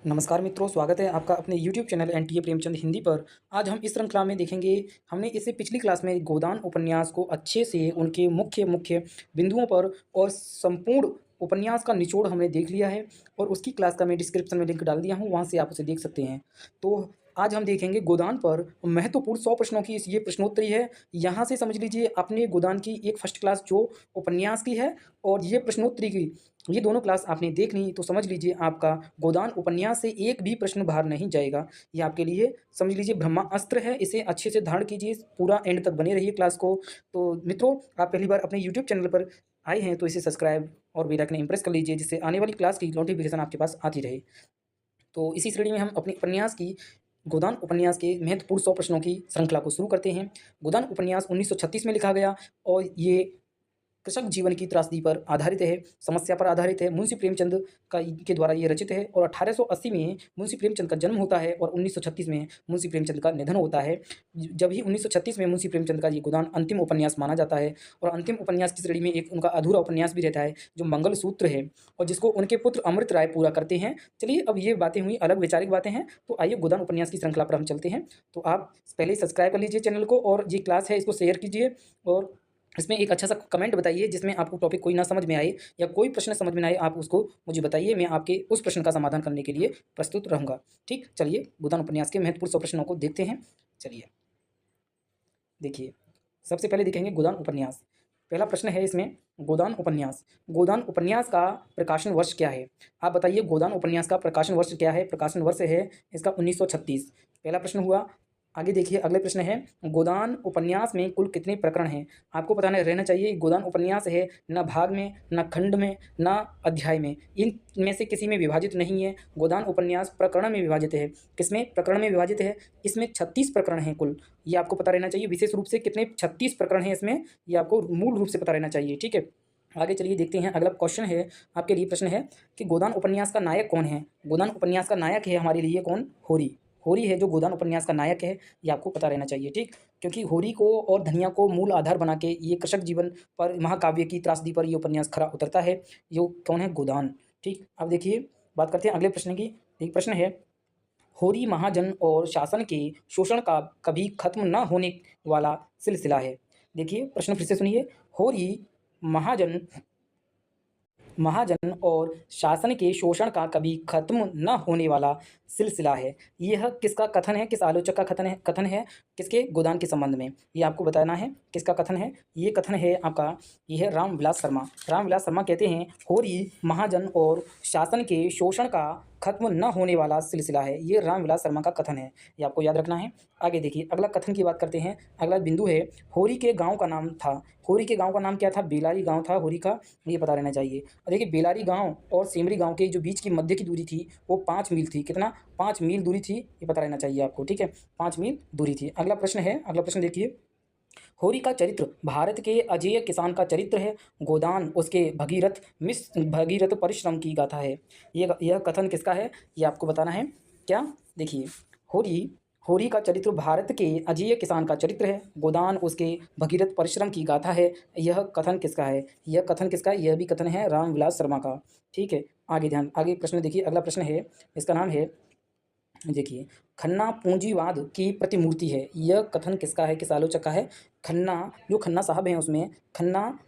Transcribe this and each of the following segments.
नमस्कार मित्रों, स्वागत है आपका अपने YouTube channel NTA Premchand Hindi पर। आज हम इस श्रृंखला में देखेंगे, हमने इससे पिछली क्लास में गोदान उपन्यास को अच्छे से उनके मुख्य मुख्य बिंदुओं पर और संपूर्ण उपन्यास का निचोड़ हमने देख लिया है और उसकी क्लास का मैं डिस्क्रिप्शन में लिंक डाल दिया हूँ, वहाँ से आप उसे देख सकते हैं। तो आज हम देखेंगे गोदान पर महत्वपूर्ण 100 प्रश्नों की ये प्रश्नोत्तरी है। यहाँ से समझ लीजिए आपने गोदान की एक फर्स्ट क्लास जो उपन्यास की है और ये प्रश्नोत्तरी की, ये दोनों क्लास आपने देख ली तो समझ लीजिए आपका गोदान उपन्यास से एक भी प्रश्न बाहर नहीं जाएगा। ये आपके लिए समझ लीजिए ब्रह्मास्त्र है, इसे अच्छे से धारण कीजिए, पूरा एंड तक बने रहिए क्लास को। तो मित्रों, आप पहली बार अपने यूट्यूब चैनल पर आए हैं तो इसे सब्सक्राइब और बेल आइकन प्रेस कर लीजिए, जिससे आने वाली क्लास की नोटिफिकेशन आपके पास आती रहे। तो इसी श्रेणी में हम अपने उपन्यास की गोदान उपन्यास के महत्वपूर्ण 100 प्रश्नों की श्रृंखला को शुरू करते हैं। गोदान उपन्यास 1936 में लिखा गया और ये कृषक जीवन की त्रासदी पर आधारित है, समस्या पर आधारित है। मुंशी प्रेमचंद का के द्वारा ये रचित है और 1880 में मुंशी प्रेमचंद का जन्म होता है और 1936 में मुंशी प्रेमचंद का निधन होता है। जब ही 1936 में मुंशी प्रेमचंद का ये गोदान अंतिम उपन्यास माना जाता है और अंतिम उपन्यास की श्रेणी में एक उनका अधूरा उपन्यास भी रहता है जो मंगलसूत्र है और जिसको उनके पुत्र अमृत राय पूरा करते हैं। चलिए, अब ये बातें हुई, अलग वैचारिक बातें हैं, तो आइए गोदान उपन्यास की श्रृंखला पर हम चलते हैं। तो आप पहले सब्सक्राइब कर लीजिए चैनल को और ये क्लास है इसको शेयर कीजिए और इसमें एक अच्छा सा कमेंट बताइए जिसमें आपको टॉपिक कोई ना समझ में आए या कोई प्रश्न समझ में ना आए, आप उसको मुझे बताइए, मैं आपके उस प्रश्न का समाधान करने के लिए प्रस्तुत रहूँगा। ठीक, चलिए गोदान उपन्यास के महत्वपूर्ण 100 प्रश्नों को देखते हैं। चलिए देखिए, सबसे पहले देखेंगे गोदान उपन्यास। पहला प्रश्न है इसमें, गोदान उपन्यास का प्रकाशन वर्ष क्या है? आप बताइए, गोदान उपन्यास का प्रकाशन वर्ष क्या है? प्रकाशन वर्ष है इसका 1936। पहला प्रश्न हुआ। आगे देखिए, अगले प्रश्न है, गोदान उपन्यास में कुल कितने प्रकरण हैं? आपको पता रहना चाहिए गोदान उपन्यास है न भाग में, न खंड में, न अध्याय में, इनमें से किसी में विभाजित नहीं है। गोदान उपन्यास प्रकरण में विभाजित है। किसमें? प्रकरण में विभाजित है। इसमें 36 प्रकरण हैं कुल, ये आपको पता रहना चाहिए। विशेष रूप से कितने 36 प्रकरण हैं इसमें, ये आपको मूल रूप से पता रहना चाहिए। ठीक है, आगे चलिए देखते हैं। अगला क्वेश्चन है आपके लिए, प्रश्न है कि गोदान उपन्यास का नायक कौन है? गोदान उपन्यास का नायक है हमारे लिए कौन? होरी। होरी है जो गोदान उपन्यास का नायक है, ये आपको पता रहना चाहिए। ठीक, क्योंकि होरी को और धनिया को मूल आधार बना के ये कृषक जीवन पर, महाकाव्य की त्रासदी पर ये उपन्यास खरा उतरता है। ये कौन है? गोदान। ठीक, अब देखिए बात करते हैं अगले प्रश्न की। एक प्रश्न है, होरी महाजन और शासन के शोषण का कभी खत्म न होने वाला सिलसिला है। देखिए प्रश्न फिर से सुनिए, होरी महाजन महाजन और शासन के शोषण का कभी खत्म न होने वाला सिलसिला है। यह किसका कथन है? किस आलोचक का कथन है किसके? गोदान के संबंध में। ये आपको बताना है किसका कथन है। ये कथन है आपका, ये है रामविलास शर्मा। रामविलास शर्मा कहते हैं, होरी महाजन और शासन के शोषण का खत्म न होने वाला सिलसिला है। ये रामविलास शर्मा का कथन है, ये आपको याद रखना है। आगे देखिए, अगला कथन की बात करते हैं। अगला बिंदु है, होरी के गाँव का नाम था। होरी के गाँव का नाम क्या था? बेलारी गाँव था होरी का, ये पता रहना चाहिए। और देखिए, बेलारी गाँव और सेमरी गाँव के जो बीच की मध्य की दूरी थी वो 5 मील थी। कितना? 5 मील दूरी थी, ये पता रहना चाहिए आपको। ठीक है, 5 मील दूरी थी। अगला प्रश्न है, अगला प्रश्न देखिए, होरी का चरित्र भारत के अजेय किसान का चरित्र है। गोदान उसके भगीरथ परिश्रम की गाथा है। यह कथन किसका है? ये आपको बताना है। क्या? देखिए, होरी होरी का चरित्र भारत के अजेय किसान का चरित्र है। गोदान उसके भगीरथ परिश्रम की गाथा है। यह कथन किसका है? यह कथन किसका है? यह भी कथन है रामविलास शर्मा का। ठीक है, आगे प्रश्न देखिए। अगला प्रश्न है, इसका नाम है, देखिए, खन्ना पूंजीवाद की प्रतिमूर्ति है। यह कथन किसका है? किस आलोचक का है? खन्ना, जो खन्ना साहब हैं उसमें, खन्ना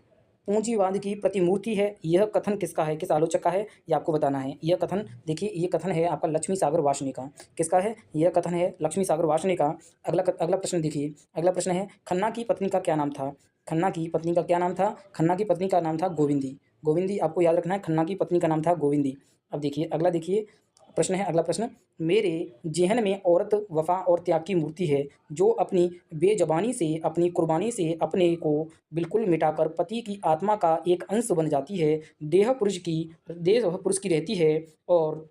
पूंजीवाद की प्रतिमूर्ति है। यह कथन किसका है? किस आलोचक का है? ये आपको बताना है। यह कथन देखिए, ये कथन है आपका लक्ष्मी सागर वार्ष्णेय का। किसका है? यह कथन है लक्ष्मी सागर वार्ष्णेय का। अगला प्रश्न देखिए। अगला प्रश्न है, खन्ना की पत्नी का क्या नाम था? खन्ना की पत्नी का क्या नाम था? खन्ना की पत्नी का नाम था गोविंदी। गोविंदी आपको याद रखना है, खन्ना की पत्नी का नाम था गोविंदी। अब देखिए, अगला देखिए प्रश्न है, अगला प्रश्न, मेरे ज़हन में औरत वफ़ा और त्याग की मूर्ति है, जो अपनी बेज़बानी से, अपनी कुर्बानी से अपने को बिल्कुल मिटाकर पति की आत्मा का एक अंश बन जाती है। देह पुरुष की रहती है और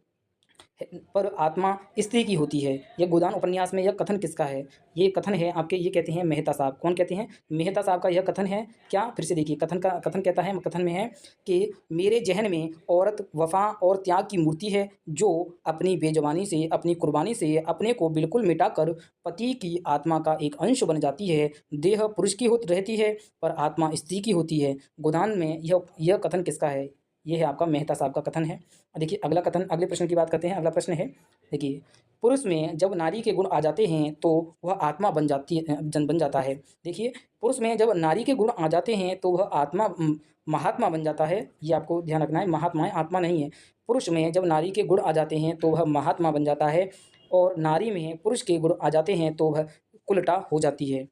पर आत्मा स्त्री की होती है। यह गोदान उपन्यास में यह कथन किसका है? ये कथन है आपके, ये कहते हैं मेहता साहब। कौन कहते हैं? मेहता साहब का यह कथन है। क्या? फिर से देखिए, कथन कहता है, कथन में है कि मेरे ज़हन में औरत वफ़ा और त्याग की मूर्ति है, जो अपनी बेज़ुबानी से, अपनी कुर्बानी से अपने को बिल्कुल मिटाकर पति की आत्मा का एक अंश बन जाती है। देह पुरुष की होत रहती है पर आत्मा स्त्री की होती है। गोदान में यह कथन किसका है? ये है आपका मेहता साहब का कथन है। देखिए अगला कथन, अगले प्रश्न की बात करते हैं। अगला प्रश्न है, देखिए, पुरुष में जब नारी के गुण आ जाते हैं तो वह आत्मा बन जाती है, जन बन जाता है। देखिए, पुरुष में जब नारी के गुण आ जाते हैं तो वह आत्मा महात्मा बन जाता है। ये आपको ध्यान रखना है, महात्मा है, आत्मा नहीं है। पुरुष में जब नारी के गुण आ जाते हैं तो वह महात्मा बन जाता है, और नारी में पुरुष के गुण आ जाते हैं तो वह कुलटा हो जाती है।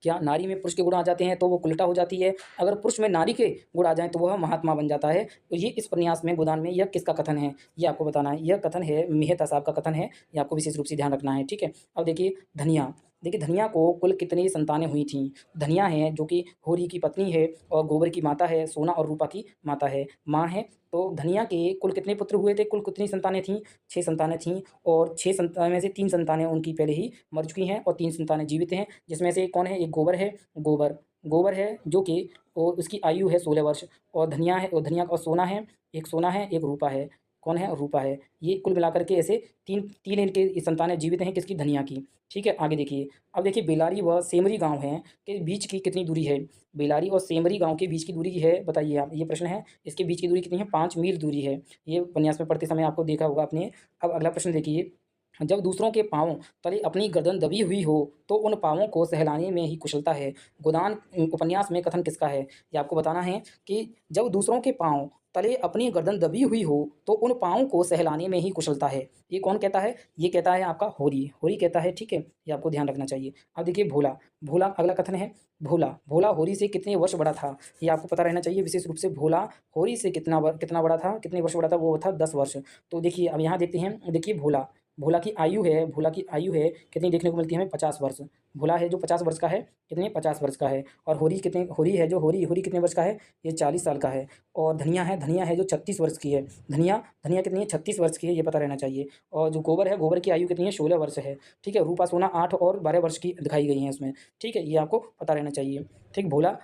क्या नारी में पुरुष के गुण आ जाते हैं तो वो उल्टा हो जाती है? अगर पुरुष में नारी के गुण आ जाएँ तो वह महात्मा बन जाता है। तो ये इस उपन्यास में, गोदान में, यह किसका कथन है? ये आपको बताना है। यह कथन है मेहता साहब का कथन है, ये आपको विशेष रूप से ध्यान रखना है, ठीक है? अब देखिए धनिया, देखिए धनिया को कुल कितनी संतानें हुई थीं? धनिया है जो कि होरी की पत्नी है और गोबर की माता है, सोना और रूपा की माता है, माँ है। तो धनिया के कुल कितने पुत्र हुए थे? कुल कितनी संतानें थीं? 6 संतानें थीं, और 6 संतान में से 3 संतानें उनकी पहले ही मर चुकी हैं और 3 संतानें जीवित हैं, जिसमें से कौन है? एक गोबर है, गोबर है जो कि उसकी आयु है 16 वर्ष, और धनिया है, और धनिया और सोना है, एक सोना है, एक रूपा है। कौन है? रूपा है। ये कुल मिलाकर के ऐसे 3 इनके संतानें जीवित हैं, किसकी? धनिया की। ठीक है, आगे देखिए। अब देखिए बेलारी व सेमरी गाँव हैं के बीच की कितनी दूरी है? बेलारी और सेमरी गाँव के बीच की दूरी है, बताइए आप। ये प्रश्न है, इसके बीच की दूरी कितनी है? 5 मील दूरी है। ये उपन्यास में पढ़ते समय आपको देखा होगा आपने। अब अगला प्रश्न देखिए, जब दूसरों के पाँव तले अपनी गर्दन दबी हुई हो तो उन पाँवों को सहलाने में ही कुशलता है। गोदान उपन्यास में कथन किसका है? ये आपको बताना है कि जब दूसरों के पाँव तले अपनी गर्दन दबी हुई हो तो उन पाँवों को सहलाने में ही कुशलता है। ये कौन कहता है? ये कहता है आपका होरी, होरी कहता है, ठीक है? ये आपको ध्यान रखना चाहिए। अब देखिए भोला, भोला अगला कथन है। भोला, भोला होरी से कितने वर्ष बड़ा था? ये आपको पता रहना चाहिए विशेष रूप से। भोला होरी से कितना बड़ा था, कितने वर्ष बड़ा था? वो था 10 वर्ष। तो देखिए अब यहाँ देखते हैं, देखिए भोला, भोला की आयु है, भोला की आयु है कितनी देखने को मिलती है हमें? 50 वर्ष। भोला है जो 50 वर्ष का है, कितने? 50 वर्ष का है। और होरी कितने, होरी है जो होरी कितने वर्ष का है? ये 40 साल का है। और धनिया है, धनिया है जो 36 वर्ष की है। धनिया, धनिया कितनी है? 36 वर्ष की है, ये पता रहना चाहिए। और जो गोबर है, गोबर की आयु कितनी है? 16 वर्ष है, ठीक है? रूपा सोना 8 और 12 वर्ष की दिखाई गई हैं इसमें, ठीक है? ये आपको पता रहना चाहिए, ठीक? भोला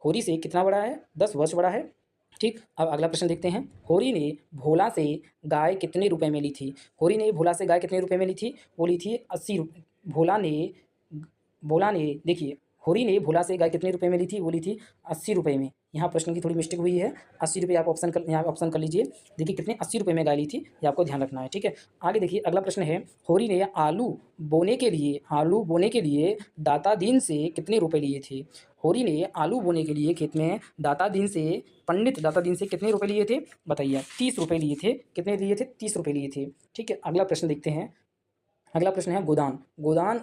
होरी से कितना बड़ा है? 10 वर्ष बड़ा है, ठीक। अब अगला प्रश्न देखते हैं। होरी ने भोला से गाय कितने रुपए में ली थी? होरी ने भोला से गाय कितने रुपए में ली थी? वो ली थी 80 रुपये। भोला ने देखिए, होरी ने भोला से गाय कितने रुपए में ली थी? वो ली थी 80 रुपये में। यहाँ प्रश्न की थोड़ी मिस्टेक हुई है, 80 रुपये आप ऑप्शन कर, यहाँ ऑप्शन कर लीजिए। देखिए कितने? 80 रुपये में गाय ली थी, ये आपको ध्यान रखना है, ठीक है? आगे देखिए अगला प्रश्न है, होरी ने आलू बोने के लिए दातादीन से कितने रुपए लिए थे? होरी ने आलू बोने के लिए खेत में पंडित दातादीन से कितने रुपए लिए थे? बताइए आप। 30 रुपये लिए थे। कितने लिए थे? 30 रुपये लिए थे, ठीक है? अगला प्रश्न देखते हैं। अगला प्रश्न है गोदान। गोदान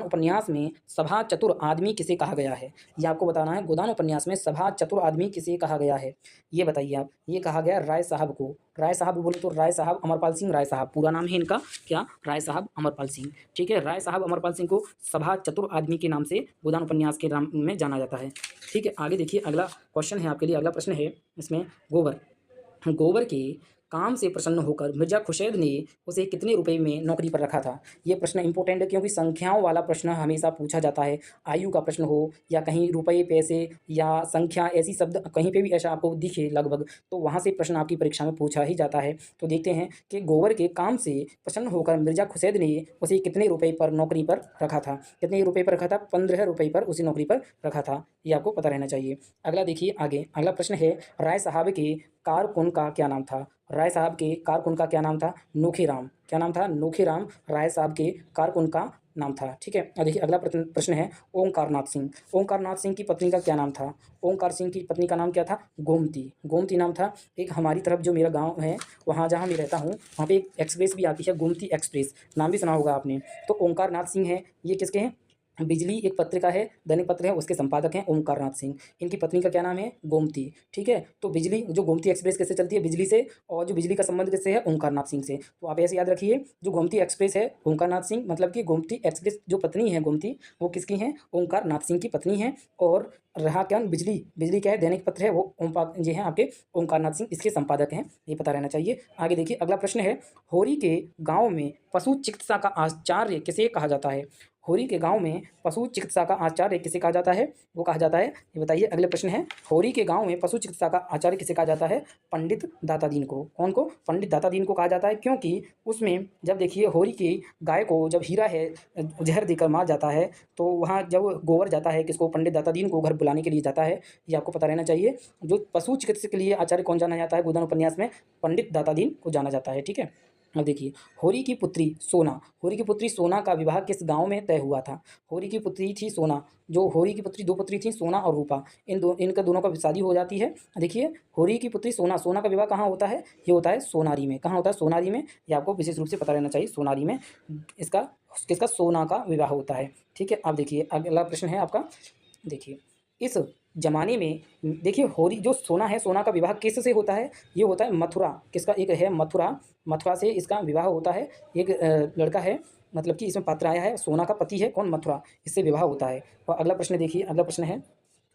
उपन्यास में सभा चतुर आदमी किसे कहा गया है? ये आपको बताना है। गोदान उपन्यास में सभा चतुर आदमी किसे कहा गया है? ये बताइए आप। ये कहा गया राय साहब को। राय साहब बोले तो राय साहब अमरपाल सिंह राय साहब, पूरा नाम है इनका क्या? राय साहब अमरपाल सिंह, ठीक है? राय साहब अमरपाल सिंह को सभा चतुर आदमी के नाम से गोदान उपन्यास के नाम में जाना जाता है, ठीक है? आगे देखिए अगला क्वेश्चन है आपके लिए। अगला प्रश्न है इसमें, गोबर के काम से प्रसन्न होकर मिर्ज़ा खुर्शीद ने उसे कितने रुपए में नौकरी पर रखा था? ये प्रश्न इंपॉर्टेंट है क्योंकि संख्याओं वाला प्रश्न हमेशा पूछा जाता है। आयु का प्रश्न हो या कहीं रुपए, पैसे या संख्या, ऐसी शब्द कहीं पे भी ऐसा आपको दिखे लगभग, तो वहाँ से प्रश्न आपकी परीक्षा में पूछा ही जाता है। तो देखते हैं कि गोबर के काम से प्रसन्न होकर मिर्ज़ा खुर्शीद ने उसे कितने रुपये पर नौकरी पर रखा था? कितने रुपये पर रखा था? 15 रुपये पर उसे नौकरी पर रखा था, ये आपको पता रहना चाहिए। अगला देखिए आगे, अगला प्रश्न है, राय साहब के कारकुन का क्या नाम था? राय साहब के कारकुन का क्या नाम था? नोखीराम। क्या नाम था? नोखीराम राय साहब के कारकुन का नाम था, ठीक है? और देखिए अगला प्रश्न है, ओंकारनाथ सिंह। ओंकारनाथ सिंह की पत्नी का क्या नाम था? ओंकार सिंह की पत्नी का नाम क्या था? गोमती। गोमती नाम था। एक हमारी तरफ जो मेरा गांव है, वहाँ जहाँ मैं रहता हूँ, वहाँ पे एक एक्सप्रेस भी आती है, गोमती एक्सप्रेस, नाम भी सुना होगा आपने। तो ओंकारनाथ सिंह है, ये किसके हैं? बिजली एक पत्रिका है, दैनिक पत्र है, उसके संपादक हैं ओंकारनाथ सिंह। इनकी पत्नी का क्या नाम है? गोमती, ठीक है? तो बिजली, जो गोमती एक्सप्रेस कैसे चलती है? बिजली से, और जो बिजली का संबंध किससे है? ओंकारनाथ सिंह से। तो आप ऐसे याद रखिए, जो गोमती एक्सप्रेस है ओंकारनाथ सिंह, मतलब कि गोमती एक्सप्रेस जो पत्नी है गोमती, वो किसकी हैं? ओंकारनाथ सिंह की पत्नी है। और रहा क्या? बिजली, बिजली क्या है? दैनिक पत्र है, वो ये हैं आपके ओंकारनाथ सिंह, इसके संपादक हैं, ये पता रहना चाहिए। आगे देखिए अगला प्रश्न है, होरी के गाँव में पशु चिकित्सा का आचार्य किसे कहा जाता है? होरी के गांव में पशु चिकित्सा का आचार्य किसे कहा जाता है? वो कहा जाता है, ये बताइए। अगले प्रश्न है, होरी के गांव में पशु चिकित्सा का आचार्य किसे कहा जाता है? पंडित दातादीन को। कौन को? पंडित दातादीन को कहा जाता है, क्योंकि उसमें जब देखिए होरी की गाय को जब हीरा है जहर देकर मार जाता है, तो वहाँ जब गोबर जाता है किसको? पंडित दातादीन को घर बुलाने के लिए जाता है, ये आपको पता रहना चाहिए। जो पशु चिकित्सक के लिए आचार्य कौन जाना जाता है गोदान उपन्यास में? पंडित दातादीन को जाना जाता है, ठीक है। अब देखिए, होरी की पुत्री सोना, होरी की पुत्री सोना का विवाह किस गांव में तय हुआ था? होरी की पुत्री थी सोना, जो होरी की पुत्री, दो पुत्री थी सोना और रूपा, इनका दोनों का शादी हो जाती है। देखिए, होरी की पुत्री सोना, सोना का विवाह कहाँ होता है? ये होता है सोनारी में। कहाँ होता है? सोनारी में। ये आपको विशेष रूप से पता रहना चाहिए, सोनारी में इसका किसका सोना का विवाह होता है, ठीक है। अब देखिए, अगला प्रश्न है आपका। देखिए, इस ज़माने में देखिए, होरी जो सोना है, सोना का विवाह किससे होता है? ये होता है मथुरा, किसका? एक है मथुरा, मथुरा से इसका विवाह होता है। एक लड़का है, मतलब कि इसमें पात्र आया है, सोना का पति है कौन? मथुरा, इससे विवाह होता है। और अगला प्रश्न देखिए, अगला प्रश्न है,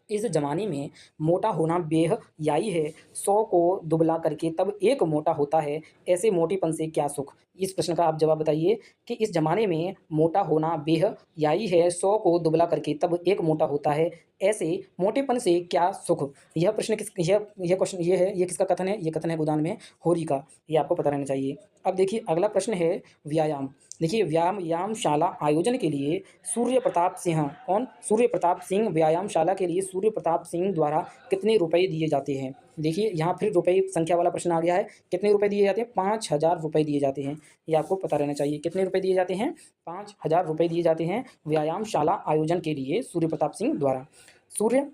इस ज़माने में मोटा होना बेहयाई है, 100 को दुबला करके तब एक मोटा होता है, ऐसे मोटेपन से क्या सुख? इस प्रश्न का आप जवाब बताइए कि इस ज़माने में मोटा होना बेहयाई है, 100 को दुबला करके तब एक मोटा होता है, ऐसे मोटेपन से क्या सुख? यह प्रश्न किस यह क्वेश्चन ये है, ये किसका कथन है? ये कथन है गोदान में होरी का, ये आपको पता रहना चाहिए। अब देखिए, अगला प्रश्न है व्यायाम। देखिए, व्यायामशाला आयोजन के लिए सूर्य प्रताप सिंह, कौन? सूर्य प्रताप सिंह, व्यायामशाला के लिए सूर्य प्रताप सिंह द्वारा कितने रुपए दिए जाते हैं? देखिए, यहाँ फिर रुपए संख्या वाला प्रश्न आ गया है। कितने रुपए दिए जाते हैं? 5,000 रुपये दिए जाते हैं, ये आपको पता रहना चाहिए। कितने रुपए दिए जाते हैं? 5,000 रुपये दिए जाते हैं व्यायामशाला आयोजन के लिए सूर्य प्रताप सिंह द्वारा, सूर्य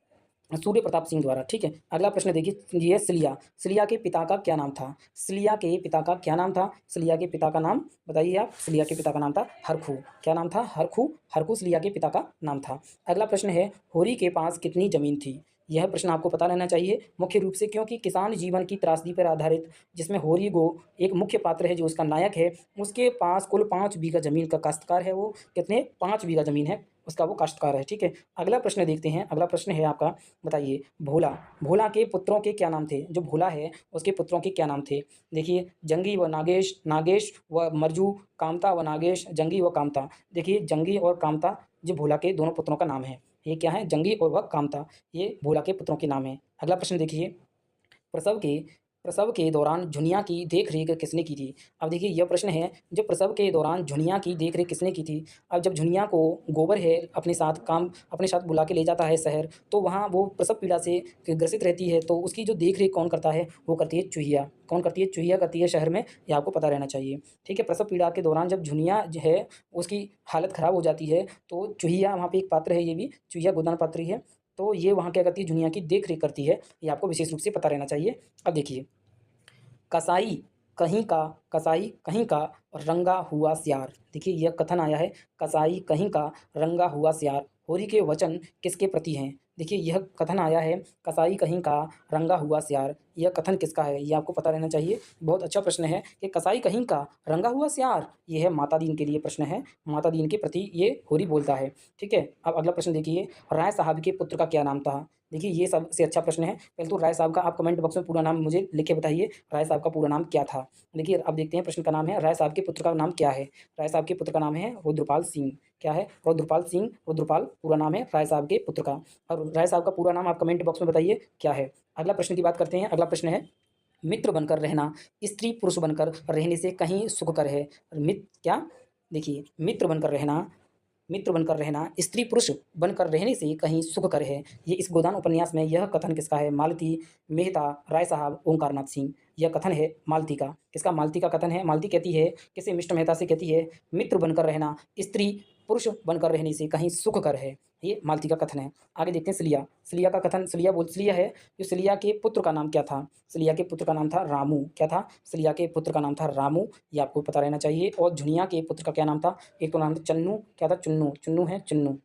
सूर्य प्रताप सिंह द्वारा, ठीक है। अगला प्रश्न देखिए, ये सिलिया, सिलिया के पिता का क्या नाम था? सिलिया के पिता का क्या नाम था? सिलिया के पिता का नाम बताइए आप। सिलिया के पिता का नाम था हरखू। क्या नाम था? हरखू। हरखू सिलिया के पिता का नाम था। अगला प्रश्न है, होरी के पास कितनी जमीन थी? यह प्रश्न आपको पता रहना चाहिए मुख्य रूप से, क्योंकि किसान जीवन की त्रासदी पर आधारित, जिसमें होरी गो एक मुख्य पात्र है जो उसका नायक है, उसके पास कुल 5 बीघा जमीन का काश्तकार है। वो कितने? 5 बीघा जमीन है उसका, वो काश्तकार है, ठीक है। अगला प्रश्न देखते हैं। अगला प्रश्न है आपका, बताइए, भोला, भोला के पुत्रों के क्या नाम थे? जो भोला है उसके पुत्रों के क्या नाम थे? देखिए, जंगी व नागेश, नागेश व मरजू, कामता व नागेश, जंगी व कामता। देखिए, जंगी और कामता जो भोला के दोनों पुत्रों का नाम है। ये क्या है? जंगी और वह कामता, ये भोला के पुत्रों के नाम है। अगला प्रश्न देखिए, प्रसव के प्रसव के दौरान झुनिया की देख-रेख किसने की थी? अब देखिए, यह प्रश्न है, जो प्रसव के दौरान झुनिया की देख-रेख किसने की थी? अब जब झुनिया को गोबर है अपने साथ बुला के ले जाता है शहर, तो वहाँ वो प्रसव पीड़ा से ग्रसित रहती है, तो उसकी जो देख-रेख कौन करता है? वो करती है चूहिया। कौन करती है? चूहिया करती है शहर में, ये आपको पता रहना चाहिए, ठीक है। प्रसव पीड़ा के दौरान जब झुनिया जो है उसकी हालत ख़राब हो जाती है, तो चूहिया वहाँ पे एक पात्र है, ये भी चूहिया गोदान पात्र ही है। तो ये वहाँ क्या करती है? झुनिया की देख-रेख करती है, ये आपको विशेष रूप से पता रहना चाहिए। अब देखिए, कसाई कहीं का, कसाई कहीं का रंगा हुआ सियार। देखिए, यह कथन आया है, कसाई कहीं का रंगा हुआ सियार, होरी के वचन किसके प्रति हैं? देखिए, यह कथन आया है, कसाई कहीं का रंगा हुआ सियार, यह कथन किसका है? ये आपको पता रहना चाहिए। बहुत अच्छा प्रश्न है कि कसाई कहीं का रंगा हुआ सियार, ये है माता दीन के लिए प्रश्न है, माता दीन के प्रति ये होरी बोलता है, ठीक है। अब अगला प्रश्न देखिए, राय साहब के पुत्र का क्या नाम था? देखिए, ये सबसे अच्छा प्रश्न है। पहले तो राय साहब का आप कमेंट बॉक्स में पूरा नाम मुझे लिख के बताइए, राय साहब का पूरा नाम क्या था? देखिए, अब देखते हैं, प्रश्न का नाम है, राय साहब के पुत्र का नाम क्या है? राय साहब के पुत्र का नाम है रुद्रपाल सिंह। क्या है? रुद्रपाल सिंह, रुद्रपाल पूरा नाम है राय साहब के पुत्र का। और राय साहब का पूरा नाम आप कमेंट बॉक्स में बताइए क्या है। अगला प्रश्न की बात करते हैं। अगला प्रश्न है, मित्र बनकर रहना स्त्री पुरुष बनकर रहने से कहीं सुखकर है। क्या? देखिए, मित्र बनकर रहना स्त्री पुरुष बनकर रहने से कहीं सुखकर है। ये इस गोदान उपन्यास में यह कथन किसका है? मालती, मेहता, राय साहब, ओंकारनाथ सिंह। यह कथन है मालती का। किसका? मालती का कथन है। मालती कहती है, किसे? मिस्टर मेहता से कहती है, मित्र बनकर रहना स्त्री पुरुष बनकर रहने से कहीं सुखकर है। ये मालती का कथन है। आगे देखते हैं सिलिया। सिलिया का कथन, सिलिया है, जो सिलिया के पुत्र का नाम क्या था? सिलिया के पुत्र का नाम था रामू। क्या था? सिलिया के पुत्र का नाम था रामू, ये आपको पता रहना चाहिए। और झुनिया के पुत्र का क्या नाम था? एक तो नाम था चन्नू। क्या था? चुन्नू। चुन्नू है, चुन्नू,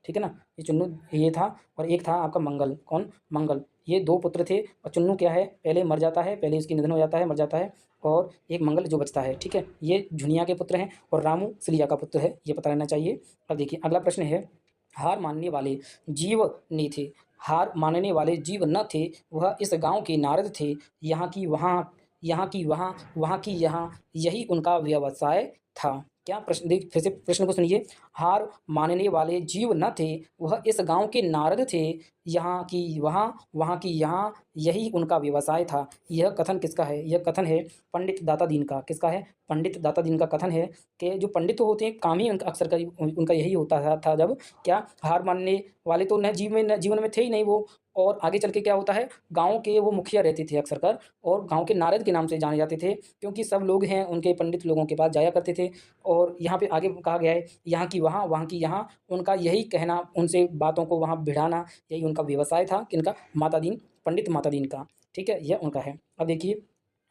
ठीक है ना। ये चुन्नू ये था, और एक था आपका मंगल। कौन? मंगल। ये 2 पुत्र थे, और चुन्नू क्या है? पहले मर जाता है, पहले इसकी निधन हो जाता है, मर जाता है, और एक मंगल जो बचता है, ठीक है। ये झुनिया के पुत्र हैं, और रामू सिलिया का पुत्र है, ये पता रहना चाहिए। अब देखिए, अगला प्रश्न है, हार मानने वाले जीव नहीं थे, हार मानने वाले जीव न थे, वह इस गाँव के नारद थे, यहाँ की वहाँ, यहाँ की वहाँ, वहाँ की यहाँ, यही उनका व्यवसाय था। क्या प्रश्न देख फिर से प्रश्न को सुनिए। हार मानने वाले जीव न थे, वह इस गाँव के नारद थे, यहाँ की वहाँ, वहाँ की यहाँ, यही उनका व्यवसाय था। यह कथन किसका है? यह कथन है पंडित दाता दीन का। किसका है? पंडित दाता दीन का कथन है कि जो पंडित होते हैं काम ही उनका अक्सर करी उनका यही होता था जब क्या हार मानने वाले तो न जीवन में थे ही नहीं वो, और आगे चल के क्या होता है, गाँव के वो मुखिया रहते थे अक्सर कर, और गाँव के नारद के नाम से जाने जाते थे, क्योंकि सब लोग हैं उनके पंडित लोगों के पास जाया करते थे। और यहाँ पे आगे कहा गया है यहाँ की वहाँ, वहाँ की यहाँ, उनका यही कहना, उनसे बातों को वहाँ भिड़ाना, यही उनका व्यवसाय था किनका? माता दीन, पंडित माता दीन का। ठीक है, यह उनका है। अब देखिए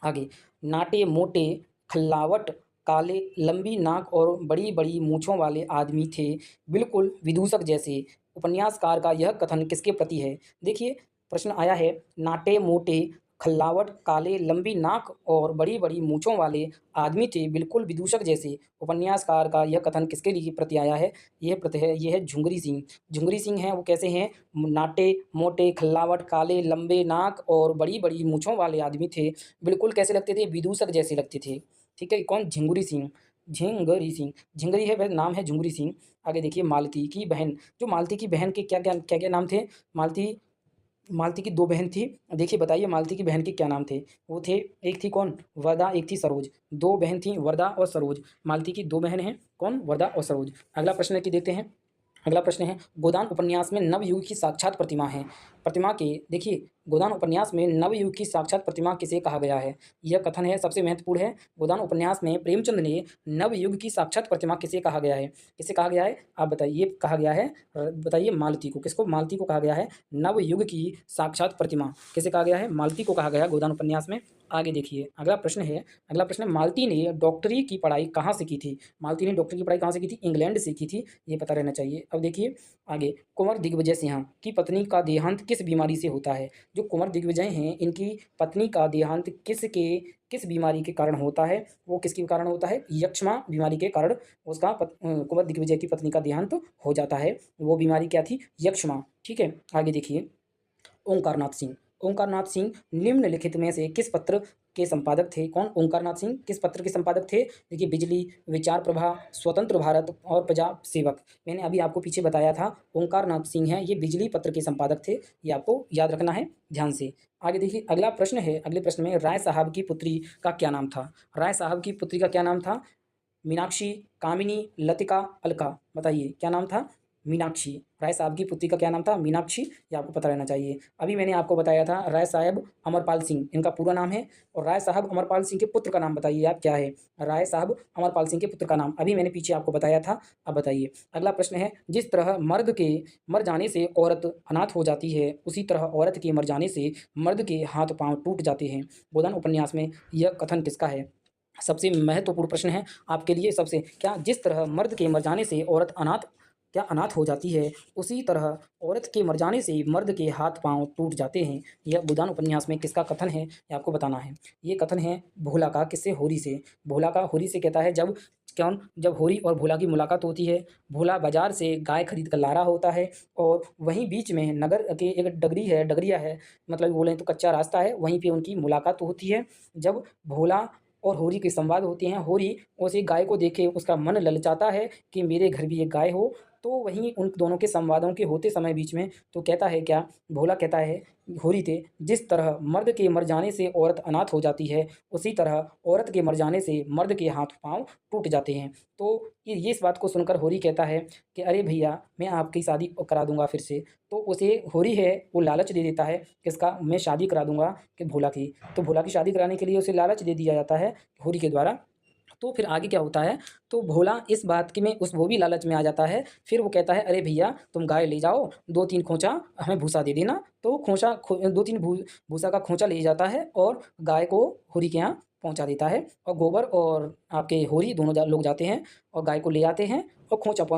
आगे, नाटे मोटे खल्लावट काले लंबी नाक और बड़ी बड़ी मूछों वाले आदमी थे, बिल्कुल विदूषक जैसे। उपन्यासकार का यह कथन किसके प्रति है? देखिए प्रश्न आया है, नाटे मोटे खल्लावट काले लंबी नाक और बड़ी बड़ी मूछों वाले आदमी थे, बिल्कुल विदूषक जैसे। उपन्यासकार का यह कथन किसके लिए प्रति आया है? यह प्रति है, यह है झुंगरी सिंह। झुंगरी सिंह हैं, वो कैसे हैं? नाटे मोटे खल्लावट काले लंबे नाक और बड़ी बड़ी मूछों वाले आदमी थे, बिल्कुल कैसे लगते थे? विदूषक जैसे लगते थे। ठीक है, कौन? झिंगुरी सिंह। झिंगरी सिंह, झिंगरी है वह नाम है, झुंगरी सिंह। आगे देखिए, मालती की बहन। जो मालती की बहन के क्या क्या नाम थे? मालती मालती की 2 बहन थी। देखिए बताइए मालती की बहन के क्या नाम थे? वो थे, एक थी कौन? वरदा, एक थी सरोज। 2 बहन थीं, वरदा और सरोज। मालती की 2 बहन हैं, कौन? वरदा और सरोज। अगला प्रश्न है कि देखते हैं, अगला प्रश्न है, गोदान उपन्यास में नवयुग की साक्षात प्रतिमा है। प्रतिमा के देखिए, गोदान उपन्यास में नवयुग की साक्षात प्रतिमा किसे कहा गया है? यह कथन है सबसे महत्वपूर्ण है। गोदान उपन्यास में प्रेमचंद ने नवयुग की साक्षात प्रतिमा किसे कहा गया है? किसे कहा गया है? आप बताइए। कहा गया है, बताइए मालती को। किसको? मालती को कहा गया है नवयुग की साक्षात प्रतिमा। किसे कहा गया है? मालती को कहा गया है गोदान उपन्यास में। आगे देखिए अगला प्रश्न है, अगला प्रश्न है, मालती ने डॉक्टरी की पढ़ाई कहाँ से की थी? मालती ने डॉक्टरी की पढ़ाई कहाँ से की थी? इंग्लैंड से की थी, ये पता रहना चाहिए। अब देखिए आगे, कुंवर दिग्विजय सिंह की पत्नी का देहांत किस बीमारी से होता है? जो कुंवर दिग्विजय हैं, इनकी पत्नी का देहांत किस बीमारी के कारण होता है? वो किसके कारण होता है? यक्ष्मा बीमारी के कारण उसका कुंवर दिग्विजय की पत्नी का देहांत हो जाता है। वो बीमारी क्या थी? यक्ष्मा। ठीक है, आगे देखिए, ओंकारनाथ सिंह। ओंकारनाथ सिंह निम्नलिखित में से किस पत्र के संपादक थे? कौन? ओंकारनाथ सिंह किस पत्र के संपादक थे? देखिए, बिजली, विचार प्रभा, स्वतंत्र भारत और प्रजा सेवक। मैंने अभी आपको पीछे बताया था, ओंकारनाथ सिंह हैं, ये बिजली पत्र के संपादक थे। ये आपको याद रखना है ध्यान से। आगे देखिए अगला प्रश्न है, अगले प्रश्न में, राय साहब की पुत्री का क्या नाम था? राय साहब की पुत्री का क्या नाम था? मीनाक्षी, कामिनी, लतिका, अलका। बताइए क्या नाम था? मीनाक्षी। राय साहब की पुत्री का क्या नाम था? मीनाक्षी। ये आपको पता रहना चाहिए। अभी मैंने आपको बताया था राय साहब अमरपाल सिंह इनका पूरा नाम है, और राय साहब अमरपाल सिंह के पुत्र का नाम बताइए आप क्या है? राय साहब अमरपाल सिंह के पुत्र का नाम अभी मैंने पीछे आपको बताया था। अब बताइए अगला प्रश्न है, जिस तरह मर्द के मर जाने से औरत अनाथ हो जाती है, उसी तरह औरत के मर जाने से मर्द के हाथ पांव टूट जाते हैं। गोदान उपन्यास में यह कथन किसका है? सबसे महत्वपूर्ण प्रश्न है आपके लिए। सबसे क्या, जिस तरह मर्द के मर जाने से औरत अनाथ हो जाती है, उसी तरह औरत के मर जाने से मर्द के हाथ पांव टूट जाते हैं। यह गोदान उपन्यास में किसका कथन है, ये आपको बताना है। ये कथन है भोला का। किससे? होरी से। भोला का होरी से कहता है, जब होरी और भोला की मुलाकात होती है, भोला बाजार से गाय खरीद कर ला रहा होता है, और वहीं बीच में नगर के एक डगरिया है, मतलब बोलें तो कच्चा रास्ता है, वहीं पे उनकी मुलाकात होती है। जब भोला और होरी के संवाद होते हैं, होरी उस एक गाय को देखे उसका मन ललचाता है कि मेरे घर भी एक गाय हो। तो वहीं उन दोनों के संवादों के होते समय बीच में तो कहता है क्या? भोला कहता है होरी से, जिस तरह मर्द के मर जाने से औरत अनाथ हो जाती है, उसी तरह औरत के मर जाने से मर्द के हाथ पांव टूट जाते हैं। तो ये इस बात को सुनकर होरी कहता है कि अरे भैया, मैं आपकी शादी करा दूंगा फिर से। तो उसे होरी है वो लालच दे देता है, किसका? मैं शादी करा दूंगा कि भोला की। तो भोला की शादी कराने के लिए उसे लालच दे दिया जाता है होरी के द्वारा। तो फिर आगे क्या होता है, तो भोला इस बात के में उस वो भी लालच में आ जाता है। फिर वो कहता है अरे भैया, तुम गाय ले जाओ, 2-3 खोंचा हमें भूसा दे देना। तो 2-3 भूसा का खोंचा ले जाता है और गाय को होरी के यहाँ पहुँचा देता है, और गोबर और आपके होरी दोनों लोग जाते हैं और गाय को ले आते हैं, और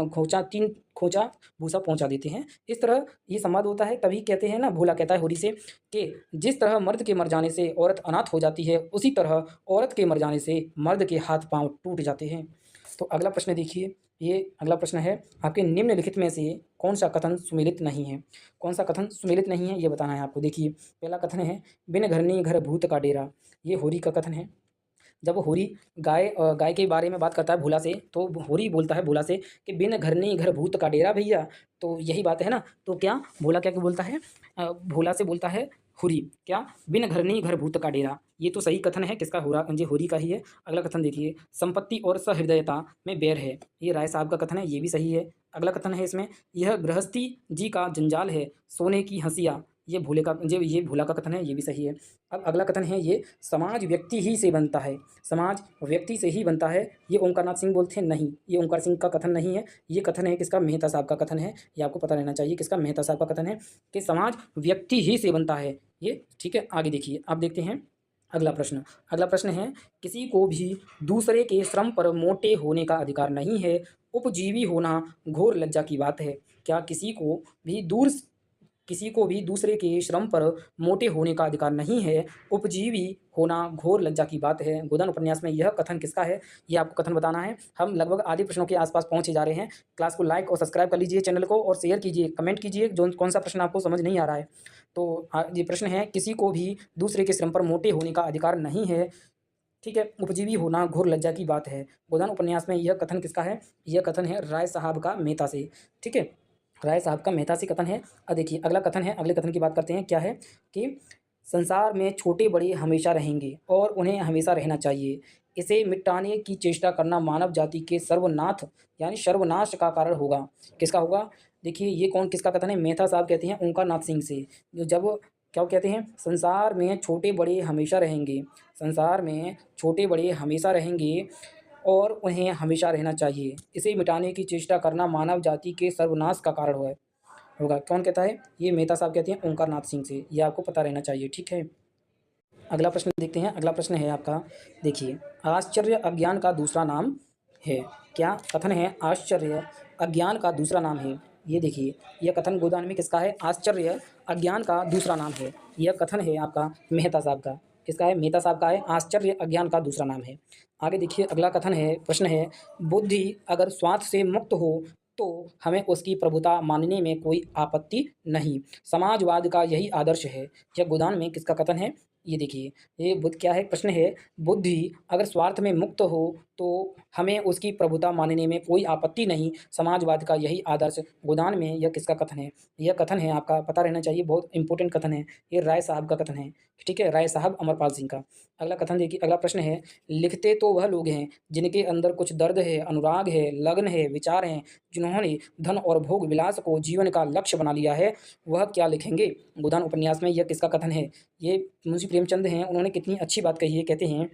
खोंचा 3 खोंचा भूसा पहुँचा देते हैं। इस तरह ये संवाद होता है। तभी कहते हैं ना, भोला कहता है होरी से कि जिस तरह मर्द के मर जाने से औरत अनाथ हो जाती है, उसी तरह औरत के मर जाने से मर्द के हाथ पांव टूट जाते हैं। तो अगला प्रश्न देखिए, ये अगला प्रश्न है, आपके निम्नलिखित में से कौन सा कथन सुमेलित नहीं है? कौन सा कथन सुमेलित नहीं है, ये बताना है आपको। देखिए पहला कथन है, बिन घरनी घर भूत का डेरा। ये होरी का कथन है। जब होरी गाय के बारे में बात करता है भोला से, तो होरी बोलता है भोला से कि बिन घर नहीं घर भूत का डेरा भैया। तो यही बात है ना। तो क्या भोला क्या क्या बोलता है, भोला से बोलता है हुरी क्या, बिन घर नहीं घर भूत का डेरा। ये तो सही कथन है किसका, होरी का ही है। अगला कथन देखिए, संपत्ति और सहृदयता में बैर है, ये राय साहब का कथन है, ये भी सही है। अगला कथन है इसमें, यह गृहस्थी जी का जंजाल है, सोने की हंसिया, ये भोला का कथन है, ये भी सही है। अब अगला कथन है ये, समाज व्यक्ति ही से बनता है, समाज व्यक्ति से ही बनता है, ये ओंकारनाथ सिंह बोलते हैं नहीं, ये ओंकार सिंह का कथन नहीं है, ये कथन है किसका, मेहता साहब का कथन है। ये आपको पता रहना चाहिए किसका, मेहता साहब का कथन है कि समाज व्यक्ति ही से बनता है ये। ठीक है, आगे देखिए, आप देखते हैं अगला प्रश्न। अगला प्रश्न है, किसी को भी दूसरे के श्रम पर मोटे होने का अधिकार नहीं है, उपजीवी होना घोर लज्जा की बात है। क्या किसी को भी दूसरे के श्रम पर मोटे होने का अधिकार नहीं है, उपजीवी होना घोर लज्जा की बात है। गोदान उपन्यास में यह कथन किसका है, ये आपको कथन बताना है। हम लगभग आधे प्रश्नों के आसपास पहुंचे जा रहे हैं। क्लास को लाइक और सब्सक्राइब कर लीजिए, चैनल को, और शेयर कीजिए, कमेंट कीजिए जो कौन सा प्रश्न आपको समझ नहीं आ रहा है। तो ये प्रश्न है, किसी को भी दूसरे के श्रम पर मोटे होने का अधिकार नहीं है, ठीक है, उपजीवी होना घोर लज्जा की बात है। गोदान उपन्यास में यह कथन किसका है, यह कथन है राय साहब का मेहता से। ठीक है, राय साहब का मेहता से कथन है। अब देखिए अगला कथन है, अगले कथन की बात करते हैं। क्या है कि संसार में छोटे बड़े हमेशा रहेंगे और उन्हें हमेशा रहना चाहिए, इसे मिटाने की चेष्टा करना मानव जाति के सर्वनाथ यानी सर्वनाश का कारण होगा। किसका होगा, देखिए ये कौन किसका कथन है, मेहता साहब कहते हैं ओंकार नाथ सिंह से। जो जब क्या कहते हैं, संसार में छोटे बड़े हमेशा रहेंगे, संसार में छोटे बड़े हमेशा रहेंगे और उन्हें हमेशा रहना चाहिए, इसे मिटाने की चेष्टा करना मानव जाति के सर्वनाश का कारण होगा। कौन कहता है, ये मेहता साहब कहते हैं ओंकार नाथ सिंह से, ये आपको पता रहना चाहिए। ठीक है, अगला प्रश्न देखते हैं। अगला प्रश्न है आपका, देखिए, आश्चर्य अज्ञान का दूसरा नाम है। क्या कथन है, आश्चर्य अज्ञान का दूसरा नाम है। ये देखिए, यह कथन गोदान में किसका है, आश्चर्य अज्ञान का दूसरा नाम है। यह कथन है आपका मेहता साहब का। किसका है, मेहता साहब का है, आश्चर्य अज्ञान का दूसरा नाम है। आगे देखिए अगला कथन है, प्रश्न है, बुद्धि अगर स्वार्थ से मुक्त हो तो हमें उसकी प्रभुता मानने में कोई आपत्ति नहीं, समाजवाद का यही आदर्श है। यह गोदान में किसका कथन है, ये देखिए, ये बुद्ध क्या है, प्रश्न है, बुद्धि अगर स्वार्थ में मुक्त हो तो हमें उसकी प्रभुता मानने में कोई आपत्ति नहीं, समाजवाद का यही आदर्श। गोदान में यह किसका कथन है, यह कथन है आपका पता रहना चाहिए, बहुत इंपॉर्टेंट कथन है, ये राय साहब का कथन है। ठीक है, राय साहब अमरपाल सिंह का। अगला कथन देखिए, अगला प्रश्न है, लिखते तो वह लोग हैं जिनके अंदर कुछ दर्द है, अनुराग है, लगन है, विचार हैं, जिन्होंने धन और भोग विलास को जीवन का लक्ष्य बना लिया है, वह क्या लिखेंगे। गोदान उपन्यास में यह किसका कथन है, ये मुंशी प्रेमचंद हैं, उन्होंने कितनी अच्छी बात कही है। कहते हैं,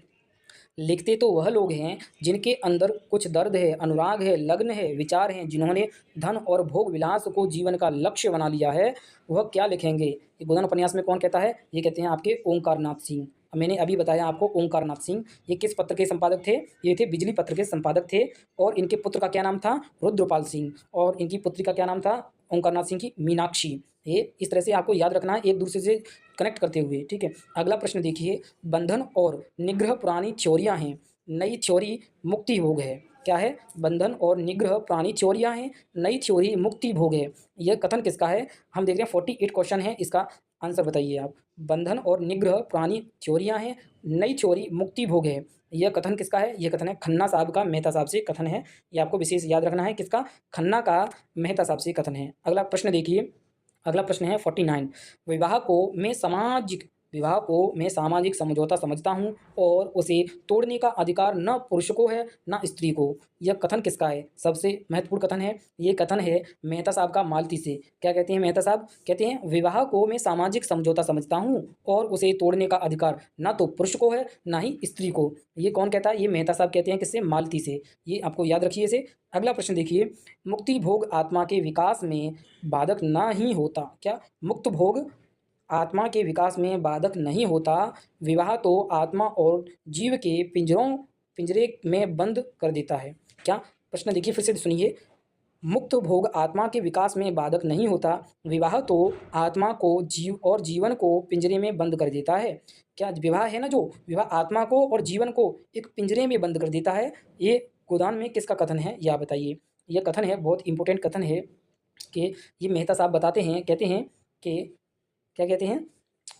लिखते तो वह लोग हैं जिनके अंदर कुछ दर्द है, अनुराग है, लग्न है, विचार हैं, जिन्होंने धन और भोग विलास को जीवन का लक्ष्य बना लिया है, वह क्या लिखेंगे। ये गोदान उपन्यास में कौन कहता है, ये कहते हैं आपके ओंकार नाथ सिंह। मैंने अभी बताया आपको ओंकार नाथ सिंह, ये किस पत्र के संपादक थे, ये थे बिजली पत्र के संपादक थे। और इनके पुत्र का क्या नाम था, रुद्रपाल सिंह, और इनकी पुत्री का क्या नाम था, ओंकार नाथ सिंह की मीनाक्षी। ये इस तरह से आपको याद रखना है एक दूसरे से कनेक्ट करते हुए। ठीक है, अगला प्रश्न देखिए, बंधन और निग्रह पुरानी थ्योरियाँ हैं, नई थ्योरी मुक्ति भोग है। क्या है, बंधन और निग्रह पुरानी थ्योरियाँ हैं, नई थ्योरी मुक्ति भोग है। यह कथन किसका है, हम देख रहे हैं 48 क्वेश्चन है, इसका आंसर बताइए आप। बंधन और निग्रह पुरानी थ्योरियाँ हैं, नई थ्योरी मुक्ति भोग है, यह कथन किसका है, यह कथन है खन्ना साहब का, मेहता साहब से कथन है। ये आपको विशेष याद रखना है, किसका, खन्ना का, मेहता साहब से कथन है। अगला प्रश्न देखिए, अगला प्रश्न है 49, विवाह को मैं सामाजिक समझौता समझता हूँ और उसे तोड़ने का अधिकार न पुरुष को है न स्त्री को। यह कथन किसका है, सबसे महत्वपूर्ण कथन है, ये कथन है मेहता साहब का, मालती से। क्या कहते हैं मेहता साहब, कहते हैं विवाह को मैं सामाजिक समझौता समझता हूँ और उसे तोड़ने का अधिकार न तो पुरुष को है न ही स्त्री को। ये कौन कहता है, ये मेहता साहब कहते हैं, किससे, मालती से। ये आपको याद रखिए इसे। अगला प्रश्न देखिए, मुक्ति भोग आत्मा के विकास में बाधक न ही होता। क्या, मुक्त भोग आत्मा के विकास में बाधक नहीं होता, विवाह तो आत्मा और जीव के पिंजरे में बंद कर देता है। क्या, प्रश्न देखिए फिर से सुनिए, मुक्त भोग आत्मा के विकास में बाधक नहीं होता, विवाह तो आत्मा को जीव और जीवन को पिंजरे में बंद कर देता है। क्या, विवाह है ना, जो विवाह आत्मा को और जीवन को एक पिंजरे में बंद कर देता है। ये गोदान में किसका कथन है, यह बताइए। यह कथन है, बहुत इंपॉर्टेंट कथन है कि ये मेहता साहब बताते हैं, कहते हैं कि क्या कहते हैं,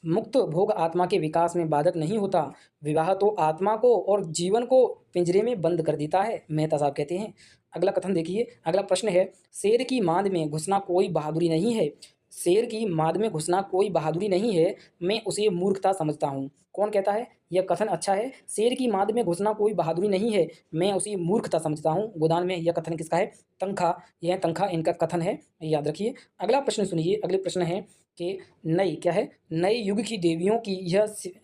मुक्त भोग आत्मा के विकास में बाधक नहीं होता। विवाह तो आत्मा को और जीवन को पिंजरे में बंद कर देता है, मेहता साहब कहते हैं। अगला कथन देखिए, अगला प्रश्न है, शेर की मांद में घुसना कोई बहादुरी नहीं है। शेर की मांद में घुसना कोई बहादुरी नहीं है, मैं उसे मूर्खता समझता हूँ। कौन कहता है? यह कथन अच्छा है। शेर की मांद में घुसना कोई बहादुरी नहीं है, मैं उसे मूर्खता समझता हूँ। गोदान में यह कथन किसका है? तनखा। यह तनखा इनका कथन है, याद रखिए। अगला प्रश्न सुनिए, अगले प्रश्न है कि नई क्या है? नए युग की देवियों की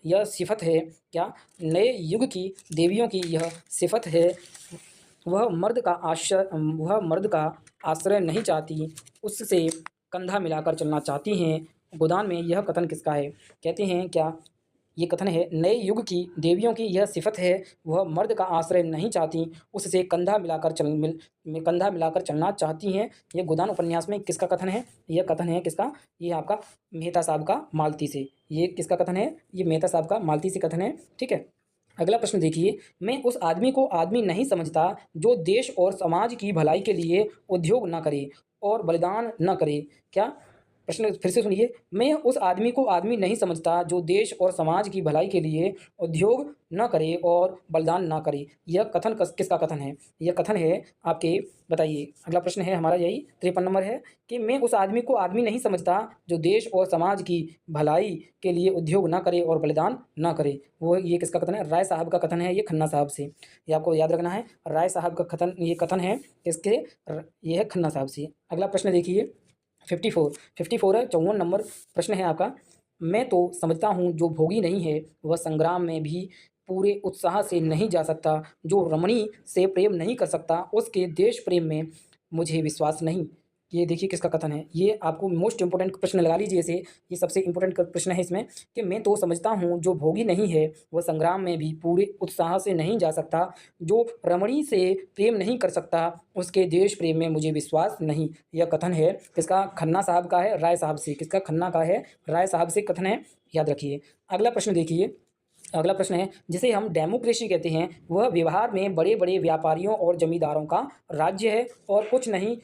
यह सिफत है। क्या? नए युग की देवियों की यह सिफत है, वह मर्द का आश्रय नहीं चाहती, उससे कंधा मिलाकर चलना चाहती हैं। गोदान में यह कथन किसका है? कहते हैं क्या? ये कथन है, नए युग की देवियों की यह सिफत है, वह मर्द का आश्रय नहीं चाहती, उससे कंधा मिलाकर चलना चाहती हैं। ये गोदान उपन्यास में किसका कथन है? यह कथन है किसका? ये आपका मेहता साहब का मालती से। ये किसका कथन है? ये मेहता साहब का मालती से कथन है, ठीक है। अगला प्रश्न देखिए, मैं उस आदमी को आदमी नहीं समझता जो देश और समाज की भलाई के लिए उद्योग न करे और बलिदान न करे। क्या? प्रश्न फिर से सुनिए, मैं उस आदमी को आदमी नहीं समझता जो देश और समाज की भलाई के लिए उद्योग न करे और बलिदान न करे। यह कथन किसका कथन है? यह कथन है आपके, बताइए। अगला प्रश्न है हमारा यही 53 नंबर है कि मैं उस आदमी को आदमी नहीं समझता जो देश और समाज की भलाई के लिए उद्योग न करे और बलिदान न करे। वो ये किसका कथन है? राय साहब का कथन है, ये खन्ना साहब से। ये आपको याद रखना है, राय साहब का कथन, ये कथन है किसके? ये है खन्ना साहब से। अगला प्रश्न देखिए 54 है, 54 नंबर प्रश्न है आपका। मैं तो समझता हूँ जो भोगी नहीं है वह संग्राम में भी पूरे उत्साह से नहीं जा सकता, जो रमणी से प्रेम नहीं कर सकता उसके देश प्रेम में मुझे विश्वास नहीं। ये देखिए किसका कथन है। ये आपको मोस्ट इंपोर्टेंट प्रश्न लगा लीजिए इसे, ये सबसे इंपोर्टेंट प्रश्न है इसमें कि मैं तो समझता हूँ जो भोगी नहीं है वह संग्राम में भी पूरे उत्साह से नहीं जा सकता, जो रमणी से प्रेम नहीं कर सकता उसके देश प्रेम में मुझे विश्वास नहीं। यह कथन है किसका? खन्ना साहब का है, राय साहब से। किसका? खन्ना का है, राय साहब से कथन है, याद रखिए। अगला प्रश्न देखिए, अगला प्रश्न है, जिसे हम डेमोक्रेसी कहते हैं, वह व्यवहार में बड़े बड़े व्यापारियों और जमींदारों का राज्य है और कुछ नहीं।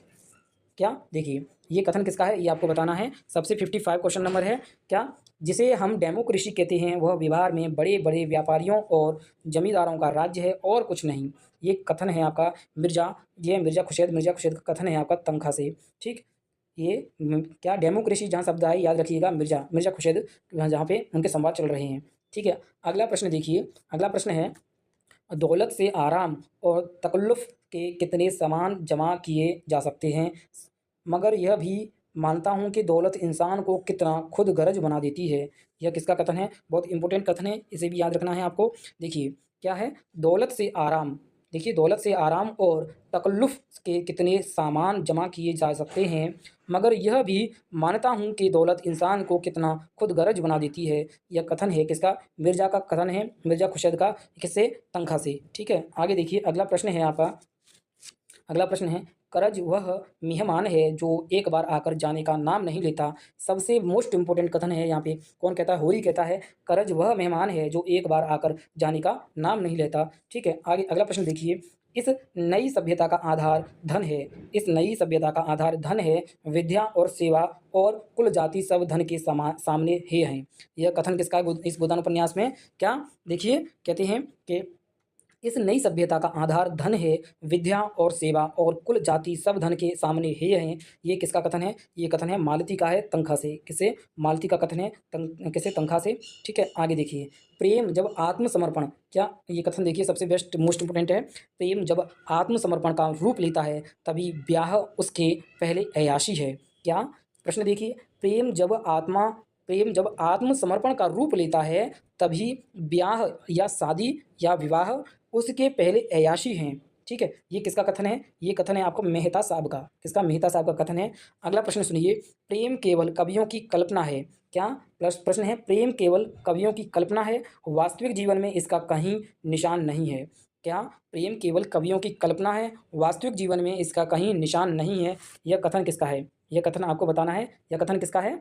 क्या? देखिए ये कथन किसका है, ये आपको बताना है। सबसे 55 क्वेश्चन नंबर है क्या? जिसे हम डेमोक्रेसी कहते हैं वह व्यवहार में बड़े बड़े व्यापारियों और जमींदारों का राज्य है और कुछ नहीं। ये कथन है आपका मिर्जा खुर्शीद का कथन है आपका तनखा से, ठीक। ये क्या? डेमोक्रेसी जहाँ शब्द आए याद रखिएगा, मिर्जा खुर्शीद जहाँ पे उनके संवाद चल रहे हैं, ठीक है। अगला प्रश्न देखिए, अगला प्रश्न है, दौलत से आराम और तकल्लुफ़ के कितने सामान जमा किए जा सकते हैं, मगर यह भी मानता हूँ कि दौलत इंसान को कितना खुद गर्ज बना देती है। यह किसका कथन है? बहुत इंपॉर्टेंट कथन है, इसे भी याद रखना है आपको। देखिए क्या है? दौलत से आराम, देखिए दौलत से आराम और तकल्लुफ़ के कितने सामान जमा किए जा सकते हैं, मगर यह भी मानता हूँ कि दौलत इंसान को कितना खुद गर्ज बना देती है। यह कथन है किसका? मिर्जा का कथन है, मिर्जा खुर्शीद का। किससे? तनखा से, ठीक है। आगे देखिए, अगला प्रश्न है आपका, अगला प्रश्न है, करज वह मेहमान है जो एक बार आकर जाने का नाम नहीं लेता। सबसे मोस्ट इंपोर्टेंट कथन है यहाँ पे। कौन कहता है? होरी कहता है, करज वह मेहमान है जो एक बार आकर जाने का नाम नहीं लेता, ठीक है। आगे अगला प्रश्न देखिए, इस नई सभ्यता का आधार धन है। इस नई सभ्यता का आधार धन है, विद्या और सेवा और कुल जाति सब धन के सामने हे हैं। यह कथन किसका है इस गोदान उपन्यास में? क्या? देखिए कहते हैं कि इस नई सभ्यता का आधार धन है, विद्या और सेवा और कुल जाति सब धन के सामने हे हैं। ये किसका कथन है? ये कथन है मालती का है, तनखा से। किसे? मालती का कथन है, किसे? तनखा से, ठीक है। आगे देखिए, प्रेम जब आत्मसमर्पण, क्या? ये कथन देखिए सबसे बेस्ट मोस्ट इंपोर्टेंट है। प्रेम जब आत्मसमर्पण का रूप लेता है तभी ब्याह उसके पहले अय्याशी है। क्या? प्रश्न देखिए, प्रेम जब आत्मसमर्पण का रूप लेता है तभी ब्याह या शादी या विवाह उसके पहले अय्याशी हैं, ठीक है। ये किसका कथन है? ये कथन है आपको मेहता साहब का। किसका? मेहता साहब का कथन है। अगला प्रश्न सुनिए, प्रेम केवल कवियों की कल्पना है। क्या? प्लस प्रश्न है, प्रेम केवल कवियों की कल्पना है, वास्तविक जीवन में इसका कहीं निशान नहीं है। क्या? प्रेम केवल कवियों की कल्पना है, वास्तविक जीवन में इसका कहीं निशान नहीं है। यह कथन किसका है? यह कथन आपको बताना है। यह कथन किसका है?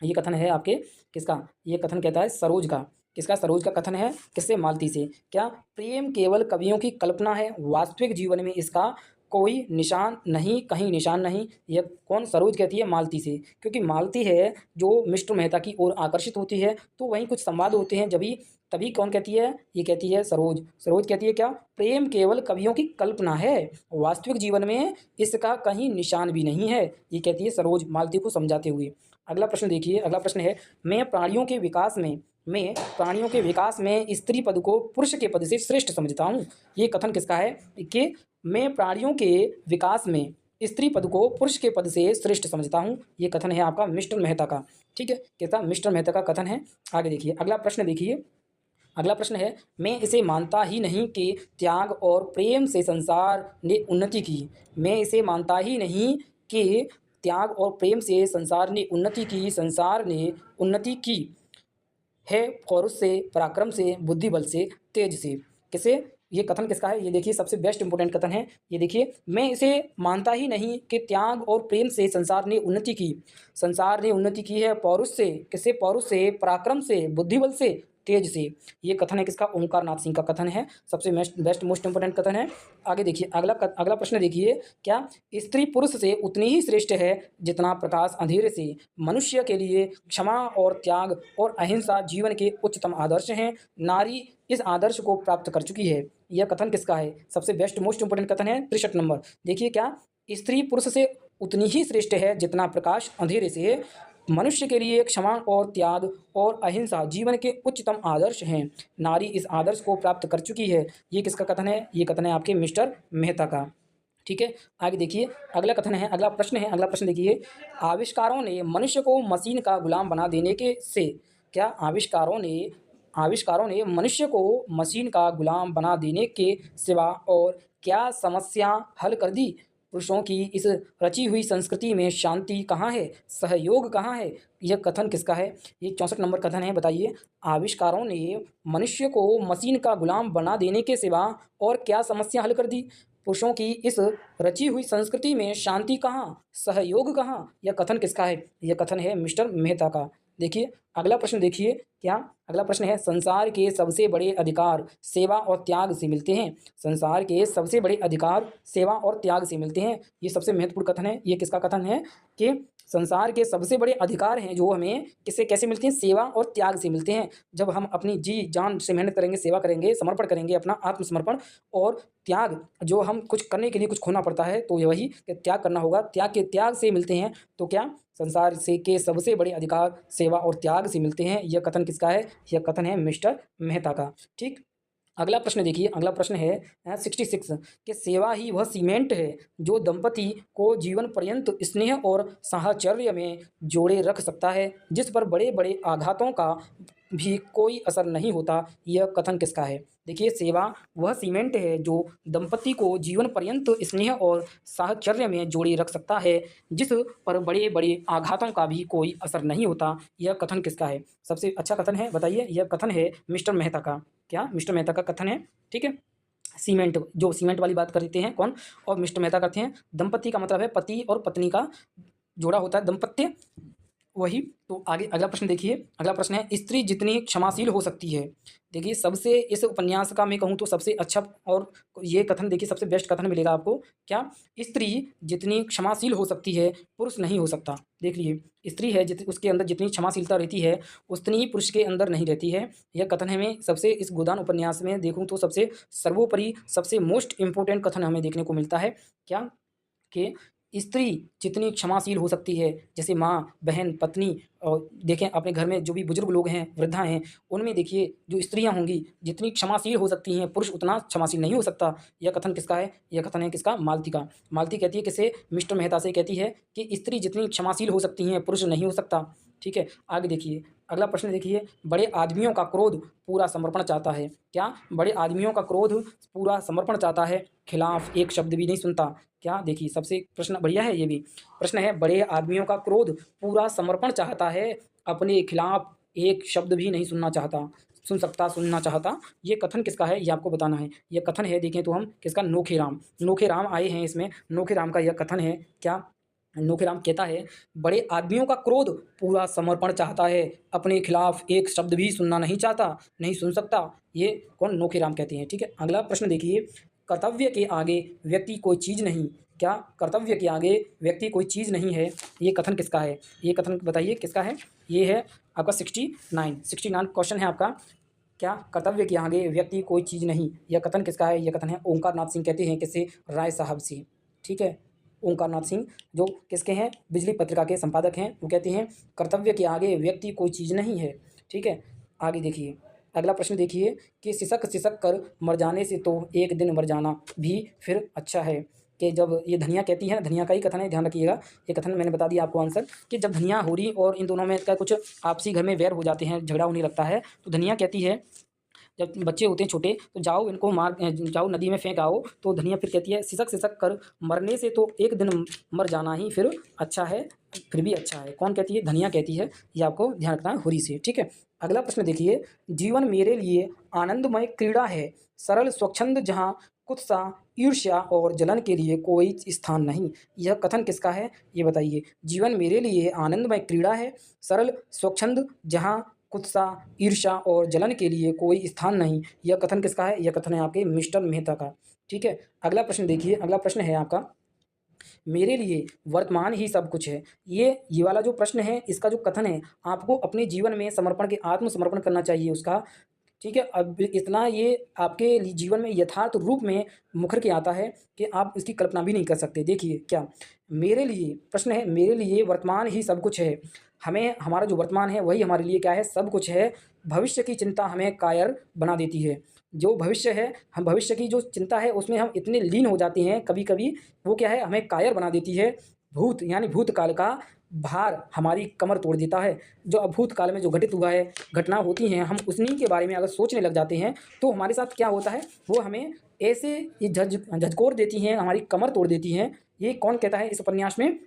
ये कथन है आपके किसका? ये कथन कहता है सरोज का। किसका? सरोज का कथन है। किससे? मालती से। क्या? प्रेम केवल कवियों की कल्पना है, वास्तविक जीवन में इसका कोई निशान नहीं, कहीं निशान नहीं। यह कौन सरोज कहती है? मालती से, क्योंकि मालती है जो मिस्टर मेहता की ओर आकर्षित होती है, तो वहीं कुछ संवाद होते हैं जभी तभी कौन कहती है? ये कहती है सरोज। सरोज कहती है क्या? प्रेम केवल कवियों की कल्पना है, वास्तविक जीवन में इसका कहीं निशान भी नहीं है। ये कहती है सरोज मालती को समझाते हुए। अगला प्रश्न देखिए, अगला प्रश्न है, मैं प्राणियों के विकास में स्त्री पद को पुरुष के पद से श्रेष्ठ समझता हूँ। ये कथन किसका है? कि मैं प्राणियों के विकास में स्त्री पद को पुरुष के पद से श्रेष्ठ समझता हूँ। ये कथन है आपका मिस्टर मेहता का। ठीक है, किसका? मिस्टर मेहता का कथन है। आगे देखिए, अगला प्रश्न देखिए। अगला प्रश्न है, मैं इसे मानता ही नहीं कि त्याग और प्रेम से संसार ने उन्नति की। मैं इसे मानता ही नहीं कि त्याग और प्रेम से संसार ने उन्नति की है, पौरुष से, पराक्रम से, बुद्धि बल से, तेज से। किसे? ये कथन किसका है? ये देखिए सबसे बेस्ट इंपॉर्टेंट कथन है। ये देखिए, मैं इसे मानता ही नहीं कि त्याग और प्रेम से संसार ने उन्नति की। संसार ने उन्नति की है पौरुष से। किससे? पौरुष से, पराक्रम से, बुद्धि बल से, तेज से। ये कथन है किसका? ओंकार नाथ सिंह का कथन है। सबसे बेस्ट मोस्ट इंपॉर्टेंट कथन है। आगे देखिए, अगला प्रश्न देखिए, क्या स्त्री पुरुष से उतनी ही श्रेष्ठ है जितना प्रकाश अंधेरे से? मनुष्य के लिए क्षमा और त्याग और अहिंसा जीवन के उच्चतम आदर्श हैं। नारी इस आदर्श को प्राप्त कर चुकी है। यह कथन किसका है? सबसे बेस्ट मोस्ट इंपॉर्टेंट कथन है 63 नंबर। देखिए, क्या स्त्री पुरुष से उतनी ही श्रेष्ठ है जितना प्रकाश अंधेरे से है। मनुष्य के लिए क्षमा और त्याग और अहिंसा जीवन के उच्चतम आदर्श हैं। नारी इस आदर्श को प्राप्त कर चुकी है। ये किसका कथन है? ये कथन है आपके मिस्टर मेहता का। ठीक है, आगे देखिए, अगला प्रश्न देखिए, आविष्कारों ने मनुष्य को मशीन का गुलाम बना देने के से क्या आविष्कारों ने मनुष्य को मशीन का गुलाम बना देने के सिवा और क्या समस्या हल कर दी? पुरुषों की इस रची हुई संस्कृति में शांति कहाँ है? सहयोग कहाँ है? यह कथन किसका है? ये 64 नंबर कथन है। बताइए, आविष्कारों ने मनुष्य को मशीन का गुलाम बना देने के सिवा और क्या समस्या हल कर दी? पुरुषों की इस रची हुई संस्कृति में शांति कहाँ? सहयोग कहाँ? यह कथन किसका है? यह कथन है मिस्टर मेहता का। देखिए, अगला प्रश्न देखिए, क्या? अगला प्रश्न है, संसार के सबसे बड़े अधिकार सेवा और त्याग से मिलते हैं। संसार के सबसे बड़े अधिकार सेवा और त्याग से मिलते हैं। ये सबसे महत्वपूर्ण कथन है। ये किसका कथन है? कि संसार के सबसे बड़े अधिकार हैं जो हमें किससे कैसे मिलते हैं? सेवा और त्याग से मिलते हैं। जब हम अपनी जी जान से मेहनत करेंगे, सेवा करेंगे, समर्पण करेंगे, अपना आत्मसमर्पण और त्याग, जो हम कुछ करने के लिए कुछ खोना पड़ता है, तो वही त्याग करना होगा। त्याग से मिलते हैं। तो क्या संसार से के सबसे बड़े अधिकार सेवा और त्याग से मिलते हैं। यह कथन किसका है? यह कथन है मिस्टर मेहता का। ठीक, अगला प्रश्न देखिए। अगला प्रश्न है 66 कि सेवा ही वह सीमेंट है जो दंपति को जीवन पर्यंत स्नेह और साहचर्य में जोड़े रख सकता है, जिस पर बड़े बड़े आघातों का भी कोई असर नहीं होता। यह कथन किसका है? देखिए, सेवा वह सीमेंट है जो दंपति को जीवन पर्यंत स्नेह और साहचर्य में जोड़े रख सकता है, जिस पर बड़े बड़े आघातों का भी कोई असर नहीं होता। यह कथन किसका है? सबसे अच्छा कथन है, बताइए। यह कथन है मिस्टर मेहता का। क्या? मिस्टर मेहता का कथन है। ठीक है, सीमेंट, जो सीमेंट वाली बात करते हैं कौन? और मिस्टर मेहता करते हैं दंपति का मतलब है पति और पत्नी का जोड़ा होता है दंपत्य, वही। तो आगे अगला प्रश्न देखिए। अगला प्रश्न है, स्त्री जितनी क्षमाशील हो सकती है। देखिए, सबसे इस उपन्यास का मैं कहूँ तो सबसे अच्छा और ये कथन देखिए सबसे बेस्ट कथन मिलेगा आपको। क्या? स्त्री जितनी क्षमाशील हो सकती है पुरुष नहीं हो सकता। देख लीजिए, स्त्री है उसके अंदर जितनी क्षमाशीलता रहती है उतनी ही पुरुष के अंदर नहीं रहती है। यह कथन हमें सबसे इस गोदान उपन्यास में देखूँ तो सबसे सर्वोपरि सबसे मोस्ट इम्पोर्टेंट कथन हमें देखने को मिलता है। क्या? कि स्त्री जितनी क्षमाशील हो सकती है, जैसे माँ, बहन, पत्नी, और देखें अपने घर में जो भी बुजुर्ग लोग हैं, वृद्धा हैं, उनमें देखिए जो स्त्रियाँ होंगी जितनी क्षमाशील हो सकती हैं पुरुष उतना क्षमाशील नहीं हो सकता। यह कथन किसका है? यह कथन है किसका? मालती का। मालती कहती है किसे? मिस्टर मेहता से कहती है कि स्त्री जितनी क्षमाशील हो सकती हैं पुरुष नहीं हो सकता। ठीक है, आगे देखिए, अगला प्रश्न देखिए, बड़े आदमियों का क्रोध पूरा समर्पण चाहता है। क्या? बड़े आदमियों का क्रोध पूरा समर्पण चाहता है, खिलाफ एक शब्द भी नहीं सुनता। क्या? देखिए, सबसे प्रश्न बढ़िया है। ये भी प्रश्न है, बड़े आदमियों का क्रोध पूरा समर्पण चाहता है, अपने खिलाफ एक शब्द भी नहीं सुनना चाहता। ये कथन किसका है? ये आपको बताना है। ये कथन है, देखें तो हम किसका? नोखे राम आए हैं इसमें। नोखे राम का यह कथन है। क्या? नोखेराम कहता है, बड़े आदमियों का क्रोध पूरा समर्पण चाहता है, अपने खिलाफ एक शब्द भी सुनना नहीं चाहता, नहीं सुन सकता। ये कौन? नोखेराम कहते हैं। ठीक है, अगला प्रश्न देखिए, कर्तव्य के आगे व्यक्ति कोई चीज़ नहीं। क्या? कर्तव्य के आगे व्यक्ति कोई चीज़ नहीं है। ये कथन किसका है? ये कथन बताइए किसका है? ये है आपका 69 क्वेश्चन है आपका। क्या? कर्तव्य के आगे व्यक्ति कोई चीज़ नहीं। यह कथन किसका है? यह कथन है ओंकार नाथ सिंह कहते हैं किससे? राय साहब से। ठीक है, ओंकार नाथ सिंह जो किसके हैं? बिजली पत्रिका के संपादक हैं। वो कहते हैं कर्तव्य के आगे व्यक्ति कोई चीज़ नहीं है। ठीक है, आगे देखिए अगला प्रश्न देखिए कि सिसक सिसक कर मर जाने से तो एक दिन मर जाना भी फिर अच्छा है। कि जब ये धनिया कहती है, धनिया का ही कथन है, ध्यान रखिएगा। ये कथन मैंने बता दिया आपको आंसर कि जब धनिया, होरी और इन दोनों में का कुछ आपसी घर में वैर हो जाते हैं, झगड़ा होने लगता है, तो धनिया कहती है, जब बच्चे होते हैं छोटे, तो जाओ इनको जाओ नदी में फेंक आओ। तो धनिया फिर कहती है सिसक सिसक कर मरने से तो एक दिन मर जाना ही फिर अच्छा है, फिर भी अच्छा है। कौन कहती है? धनिया कहती है। ये आपको ध्यान रखना है होरी से। ठीक है, अगला प्रश्न देखिए, जीवन मेरे लिए आनंदमय क्रीड़ा है, सरल स्वच्छंद जहाँ कुत्सा ईर्ष्या और जलन के लिए कोई स्थान नहीं। यह कथन किसका है? ये बताइए। जीवन मेरे लिए आनंदमय क्रीड़ा है, सरल स्वच्छंद जहाँ कुत्सा ईर्ष्या और जलन के लिए कोई स्थान नहीं। यह कथन किसका है? यह कथन है आपके मिस्टर मेहता का। ठीक है, अगला प्रश्न देखिए। अगला प्रश्न है आपका, मेरे लिए वर्तमान ही सब कुछ है। ये वाला जो प्रश्न है, इसका जो कथन है, आपको अपने जीवन में समर्पण के आत्मसमर्पण करना चाहिए उसका। ठीक है, अब इतना ये आपके जीवन में यथार्थ रूप में मुखर के आता है कि आप इसकी कल्पना भी नहीं कर सकते। देखिए क्या मेरे लिए प्रश्न है, मेरे लिए वर्तमान ही सब कुछ है। हमें हमारा जो वर्तमान है वही हमारे लिए क्या है? सब कुछ है। भविष्य की चिंता हमें कायर बना देती है। जो भविष्य है, हम भविष्य की जो चिंता है उसमें हम इतने लीन हो जाते हैं कभी कभी, वो क्या है? हमें कायर बना देती है। भूत यानी भूतकाल का भार हमारी कमर तोड़ देता है। जो अब भूतकाल में जो घटित हुआ है, घटना होती हैं, हम उन्हीं के बारे में अगर सोचने लग जाते हैं तो हमारे साथ क्या होता है? वो हमें ऐसे ये झकझोर देती हैं, हमारी कमर तोड़ देती हैं। ये कौन कहता है इस उपन्यास में?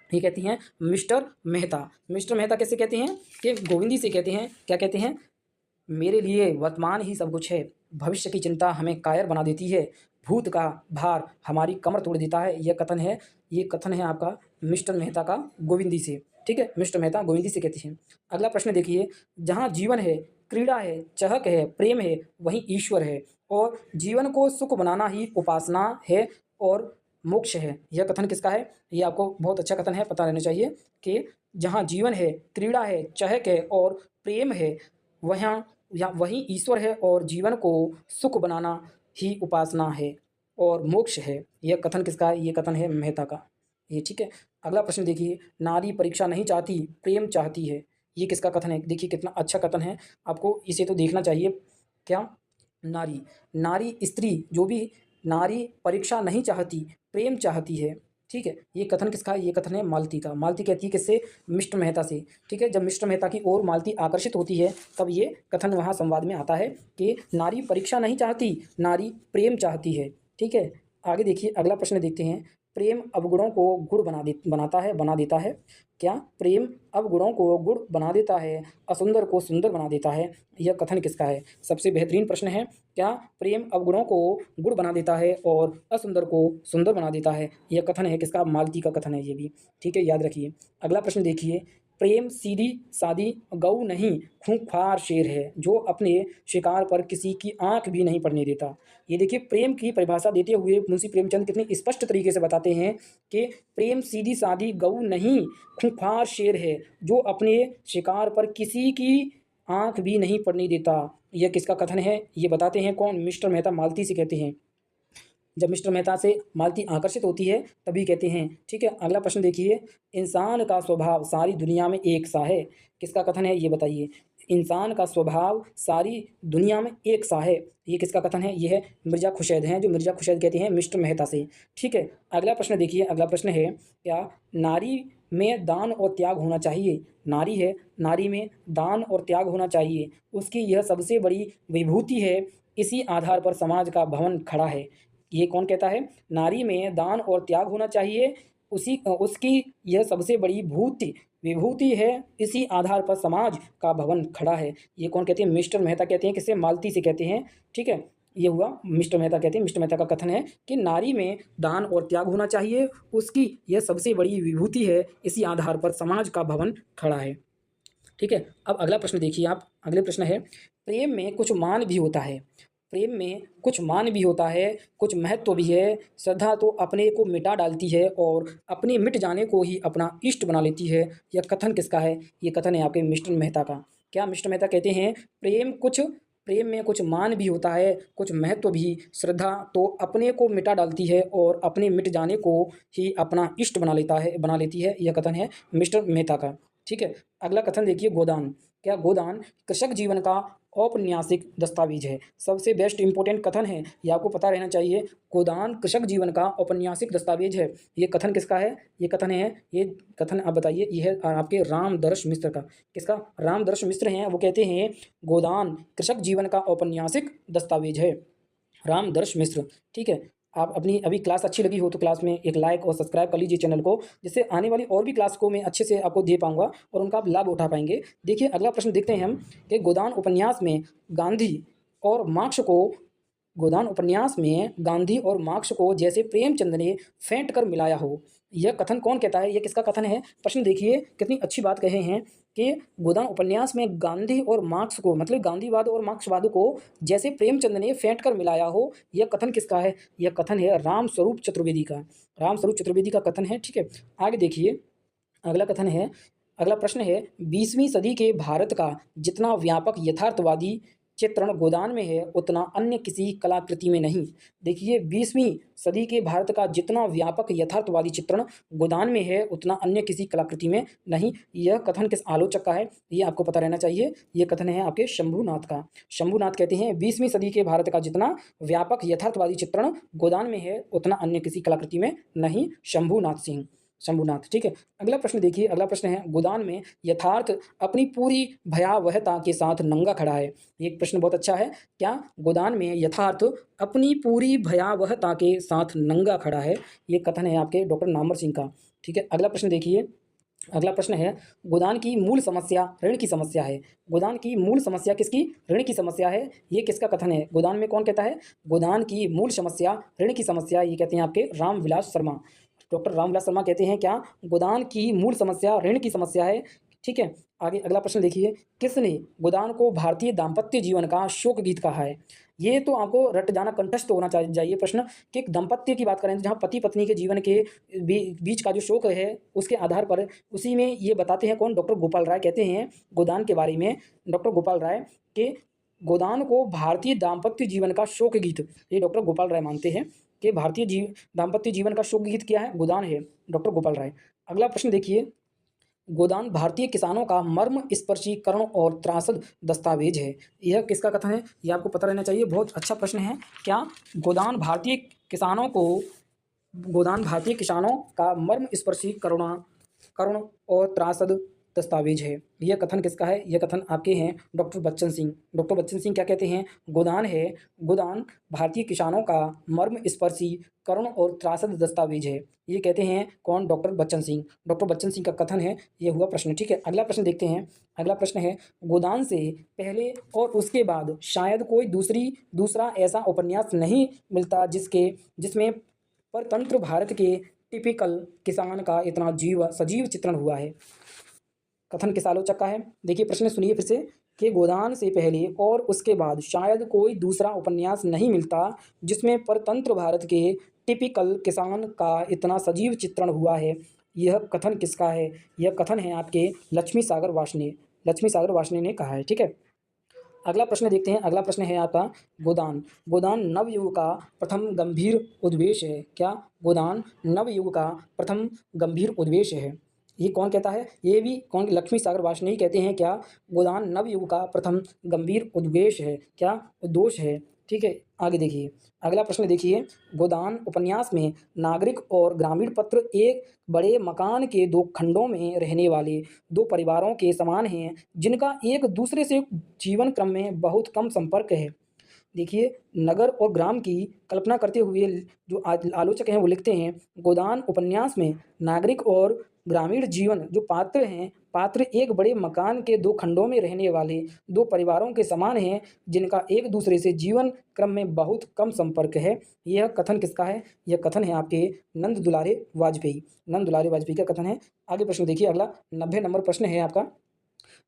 ये कहती हैं मिस्टर मेहता। मिस्टर मेहता कैसे कहते हैं? कि गोविंदी से कहते हैं। क्या कहते हैं? मेरे लिए वर्तमान ही सब कुछ है, भविष्य की चिंता हमें कायर बना देती है, भूत का भार हमारी कमर तोड़ देता है। ये कथन है आपका मिस्टर मेहता का गोविंदी से। ठीक है, मिस्टर मेहता गोविंदी से कहती हैं। अगला प्रश्न देखिए, जहाँ जीवन है, क्रीड़ा है, चहक है, प्रेम है, वहीं ईश्वर है, और जीवन को सुख बनाना ही उपासना है और मोक्ष है। यह कथन किसका है? ये आपको बहुत अच्छा कथन है, पता रहना चाहिए कि जहाँ जीवन है, क्रीड़ा है, चहक है और प्रेम है, वहाँ या वही ईश्वर है और जीवन को सुख बनाना ही उपासना है और मोक्ष है। यह कथन किसका है? ये कथन है मेहता का। ये ठीक है। अगला प्रश्न देखिए, नारी परीक्षा नहीं चाहती, प्रेम चाहती है। ये किसका कथन है? देखिए कितना अच्छा कथन है, आपको इसे तो देखना चाहिए। क्या? नारी, नारी स्त्री जो भी, नारी परीक्षा नहीं चाहती, प्रेम चाहती है। ठीक है, ये कथन किसका है? ये कथन है मालती का। मालती कहती है किससे? मिस्टर मेहता से। ठीक है, जब मिस्टर मेहता की ओर मालती आकर्षित होती है तब ये कथन वहाँ संवाद में आता है कि नारी परीक्षा नहीं चाहती, नारी प्रेम चाहती है। ठीक है, आगे देखिए अगला प्रश्न देखते हैं, प्रेम अवगुणों को गुण बना देता है। क्या? प्रेम अवगुणों को गुण बना देता है, असुंदर को सुंदर बना देता है। यह कथन किसका है? सबसे बेहतरीन प्रश्न है। क्या? प्रेम अवगुणों को गुण बना देता है और असुंदर को सुंदर बना देता है। यह कथन है किसका? मालती का कथन है ये भी। ठीक है, याद रखिए। अगला प्रश्न देखिए, प्रेम सीधी सादी गऊ नहीं, खूंखार शेर है, जो अपने शिकार पर किसी की आंख भी नहीं पड़ने देता। ये देखिए, प्रेम की परिभाषा देते हुए मुंशी प्रेमचंद कितनी स्पष्ट तरीके से बताते हैं कि प्रेम सीधी सादी गऊ नहीं, खूंखार शेर है, जो अपने शिकार पर किसी की आंख भी नहीं पड़ने देता। यह किसका कथन है? ये बताते हैं कौन? मिस्टर मेहता मालती से कहते हैं। जब मिस्टर मेहता से मालती आकर्षित होती है तभी कहते हैं। ठीक है, अगला प्रश्न देखिए, इंसान का स्वभाव सारी दुनिया में एक सा है। किसका कथन है? ये बताइए। इंसान का स्वभाव सारी दुनिया में एक सा है। ये किसका कथन है? ये है मिर्ज़ा खुशैद हैं, जो मिर्ज़ा खुशैद कहते हैं मिस्टर मेहता से। ठीक है, अगला प्रश्न देखिए। अगला प्रश्न है, क्या नारी में दान और त्याग होना चाहिए? नारी है, नारी में दान और त्याग होना चाहिए, उसकी यह सबसे बड़ी विभूति है, इसी आधार पर समाज का भवन खड़ा है। ये कौन कहता है? नारी में दान और त्याग होना चाहिए, उसकी यह सबसे बड़ी विभूति है, इसी आधार पर समाज का भवन खड़ा है। ये कौन कहते हैं? मिस्टर मेहता कहते हैं। किससे? मालती से कहते हैं। ठीक है, ये हुआ मिस्टर मेहता कहते हैं। मिस्टर मेहता का कथन है कि नारी में दान और त्याग होना चाहिए, उसकी यह सबसे बड़ी विभूति है, इसी आधार पर समाज का भवन खड़ा है। ठीक है, अब अगला प्रश्न देखिए आप। अगले प्रश्न है, प्रेम में कुछ मान भी होता है। प्रेम में कुछ मान भी होता है, कुछ महत्व भी है। श्रद्धा तो अपने को मिटा डालती है और अपने मिट जाने को ही अपना इष्ट बना लेती है। यह कथन किसका है? ये कथन है आपके मिस्टर मेहता का। क्या मिस्टर मेहता कहते हैं? प्रेम में कुछ मान भी होता है, कुछ महत्व भी। श्रद्धा तो अपने को मिटा डालती है और अपने मिट जाने को ही अपना इष्ट बना लेती है। यह कथन है मिस्टर मेहता का। ठीक है, अगला कथन देखिए, गोदान। क्या गोदान कृषक जीवन का औपन्यासिक दस्तावेज है? सबसे बेस्ट इंपॉर्टेंट कथन है, ये आपको पता रहना चाहिए। गोदान कृषक जीवन का औपन्यासिक दस्तावेज है। ये कथन किसका है? ये कथन आप बताइए। ये है आपके रामदर्श मिश्र का। किसका? रामदर्श मिश्र हैं, वो कहते हैं गोदान कृषक जीवन का औपन्यासिक दस्तावेज है। रामदर्श मिश्र। ठीक है, आप अपनी अभी क्लास अच्छी लगी हो तो क्लास में एक लाइक और सब्सक्राइब कर लीजिए चैनल को, जिससे आने वाली और भी क्लास को मैं अच्छे से आपको दे पाऊंगा और उनका आप लाभ उठा पाएंगे। देखिए अगला प्रश्न देखते हैं हम कि गोदान उपन्यास में गांधी और मार्क्स को जैसे प्रेमचंद ने फेंट कर मिलाया हो, यह कथन कौन कहता है? यह किसका कथन है? प्रश्न देखिए कितनी अच्छी बात कहे हैं कि गोदान उपन्यास में गांधी और मार्क्स को, मतलब गांधीवाद और मार्क्सवाद को जैसे प्रेमचंद ने फेंट कर मिलाया हो, यह कथन किसका है? यह कथन है रामस्वरूप चतुर्वेदी का। रामस्वरूप चतुर्वेदी का कथन है। ठीक है, आगे देखिए अगला प्रश्न है, 20वीं सदी के भारत का जितना व्यापक यथार्थवादी चित्रण गोदान में है उतना अन्य किसी कलाकृति में नहीं। देखिए 20वीं सदी के भारत का जितना व्यापक यथार्थवादी चित्रण गोदान में है उतना अन्य किसी कलाकृति में नहीं। यह कथन किस आलोचक का है? ये आपको पता रहना चाहिए। ये कथन है आपके शंभुनाथ का। शंभुनाथ कहते हैं 20वीं सदी के भारत का जितना व्यापक यथार्थवादी चित्रण गोदान में है उतना अन्य किसी कलाकृति में नहीं। शंभुनाथ। ठीक है, अगला प्रश्न देखिए। अगला प्रश्न है, गोदान में यथार्थ अपनी पूरी भयावहता के साथ नंगा खड़ा है। ये प्रश्न बहुत अच्छा है। क्या गोदान में यथार्थ अपनी पूरी भयावहता के साथ नंगा खड़ा है? ये कथन है आपके डॉक्टर नामवर सिंह का। ठीक है, अगला प्रश्न देखिए। अगला प्रश्न है, गोदान की मूल समस्या ऋण की समस्या है। गोदान की मूल समस्या किसकी? ऋण की समस्या है। ये किसका कथन है? गोदान में कौन कहता है गोदान की मूल समस्या ऋण की समस्या? ये कहते हैं आपके रामविलास शर्मा। डॉक्टर रामविलास शर्मा कहते हैं क्या गोदान की मूल समस्या ऋण की समस्या है। ठीक है, आगे अगला प्रश्न देखिए, किसने गोदान को भारतीय दाम्पत्य जीवन का शोक गीत कहा है? ये तो आपको रट जाना, कंठस्थ होना चाहिए प्रश्न कि दाम्पत्य की बात करें जहाँ पति पत्नी के जीवन के बीच का जो शोक है उसके आधार पर, उसी में ये बताते हैं कौन? डॉक्टर गोपाल राय कहते हैं गोदान के बारे में। डॉक्टर गोपाल राय के गोदान को भारतीय दाम्पत्य जीवन का शोक गीत, ये डॉक्टर गोपाल राय मानते हैं कि दाम्पत्य जीवन का शोक गीत क्या है? गोदान है, डॉक्टर गोपाल राय। अगला प्रश्न देखिए, गोदान भारतीय किसानों का मर्म स्पर्शीकरण और त्रासद दस्तावेज है। यह किसका कथन है? यह आपको पता रहना चाहिए। बहुत अच्छा प्रश्न है। क्या गोदान भारतीय किसानों का मर्म स्पर्शीकरण और त्रासद दस्तावेज है। यह कथन किसका है? यह कथन आपके हैं डॉक्टर बच्चन सिंह। डॉक्टर बच्चन सिंह क्या कहते हैं? गोदान भारतीय किसानों का मर्म स्पर्शीकरण और त्रासद दस्तावेज है। ये कहते हैं कौन? डॉक्टर बच्चन सिंह। डॉक्टर बच्चन सिंह का कथन है। ये हुआ प्रश्न। ठीक है, अगला प्रश्न देखते हैं। अगला प्रश्न है, गोदान से पहले और उसके बाद शायद कोई दूसरा ऐसा उपन्यास नहीं मिलता जिसमें परतंत्र भारत के टिपिकल किसान का इतना सजीव चित्रण हुआ है। कथन किस आलोचक का है? देखिए प्रश्न सुनिए फिर से कि गोदान से पहले और उसके बाद शायद कोई दूसरा उपन्यास नहीं मिलता जिसमें परतंत्र भारत के टिपिकल किसान का इतना सजीव चित्रण हुआ है। यह कथन किसका है? यह कथन है आपके लक्ष्मी सागर वार्ष्णेय ने कहा है। ठीक है, अगला प्रश्न देखते हैं। अगला प्रश्न है आपका, गोदान नवयुग का प्रथम गंभीर उद्वेश है। क्या गोदान नवयुग का प्रथम गंभीर उद्वेश है? ये कौन कहता है? ये भी कौन? लक्ष्मी सागर वार्ष्णेय कहते हैं क्या गोदान नवयुग का प्रथम गंभीर उद्वेश है, क्या उद्दोष है? ठीक है, आगे देखिए। अगला प्रश्न देखिए, गोदान उपन्यास में नागरिक और ग्रामीण पात्र एक बड़े मकान के दो खंडों में रहने वाले दो परिवारों के समान हैं जिनका एक दूसरे से जीवन क्रम में बहुत कम संपर्क है। देखिए नगर और ग्राम की कल्पना करते हुए जो आलोचक हैं वो लिखते हैं, गोदान उपन्यास में नागरिक और ग्रामीण जीवन जो पात्र एक बड़े मकान के दो खंडों में रहने वाले दो परिवारों के समान हैं जिनका एक दूसरे से जीवन क्रम में बहुत कम संपर्क है। यह कथन किसका है? यह कथन है आपके नंद दुलारे वाजपेयी का कथन है। आगे प्रश्न देखिए। अगला 90 नंबर प्रश्न है आपका,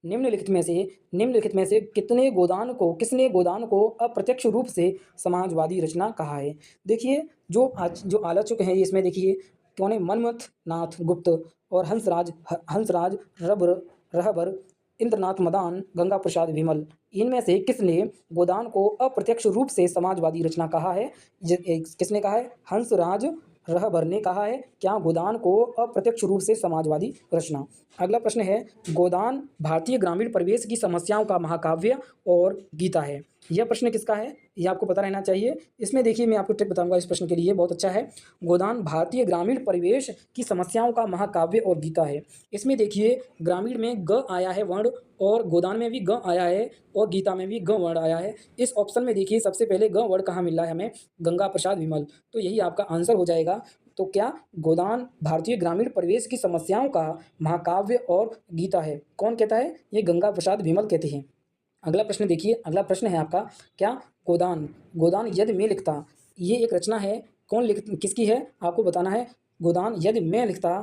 निम्नलिखित में से किसने गोदान को अप्रत्यक्ष रूप से समाजवादी रचना कहा है? देखिए, जो आलोचक हैं इसमें देखिए कौन है, मनमथ नाथ गुप्त और हंसराज रहबर, इंद्रनाथ मदान, गंगा प्रसाद विमल। इनमें से किसने गोदान को अप्रत्यक्ष रूप से समाजवादी रचना कहा है? किसने कहा है? हंसराज रहबर ने कहा है क्या गोदान को अप्रत्यक्ष रूप से समाजवादी रचना। अगला प्रश्न है, गोदान भारतीय ग्रामीण परिवेश की समस्याओं का महाकाव्य और गीता है। यह प्रश्न किसका है? ये आपको पता रहना चाहिए। इसमें देखिए मैं आपको ट्रिक बताऊंगा इस प्रश्न के लिए, बहुत अच्छा है। गोदान भारतीय ग्रामीण परिवेश की समस्याओं का महाकाव्य और गीता है। इसमें देखिए ग्रामीण में ग आया है वर्ण, और गोदान में भी ग आया है, और गीता में भी ग वर्ण आया है। इस ऑप्शन में देखिए सबसे पहले ग वर्ण कहाँ मिल रहा है हमें? गंगा प्रसाद विमल। तो यही आपका आंसर हो जाएगा। तो क्या गोदान भारतीय ग्रामीण परिवेश की समस्याओं का महाकाव्य और गीता है? कौन कहता है? ये गंगा प्रसाद विमल कहते हैं। अगला प्रश्न देखिए, अगला प्रश्न है आपका, क्या गोदान यदि मैं लिखता, ये एक रचना है, किसकी है आपको बताना है। गोदान यदि मैं लिखता,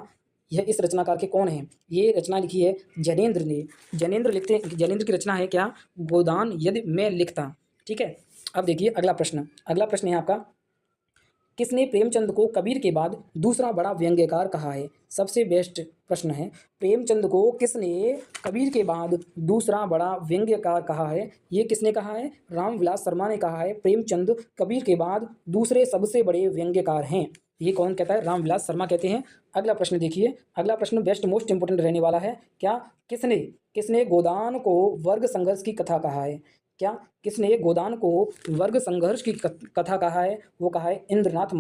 यह इस रचनाकार के कौन है? ये रचना लिखी है जैनेन्द्र ने। जैनेन्द्र की रचना है क्या? गोदान यदि मैं लिखता। ठीक है। अब देखिए अगला प्रश्न है आपका, किसने प्रेमचंद को कबीर के बाद दूसरा बड़ा व्यंग्यकार कहा है? सबसे बेस्ट प्रश्न है। प्रेमचंद को किसने कबीर के बाद दूसरा बड़ा व्यंग्यकार कहा है? ये किसने कहा है? रामविलास शर्मा ने कहा है प्रेमचंद कबीर के बाद दूसरे सबसे बड़े व्यंग्यकार हैं। ये कौन कहता है? रामविलास शर्मा कहते हैं। अगला प्रश्न देखिए, अगला प्रश्न बेस्ट मोस्ट इंपोर्टेंट रहने वाला है। क्या किसने गोदान को वर्ग संघर्ष की कथा कहा है? क्या किसने गोदान को वर्ग संघर्ष की कथा कहा है? वो कहा है इंद्रनाथ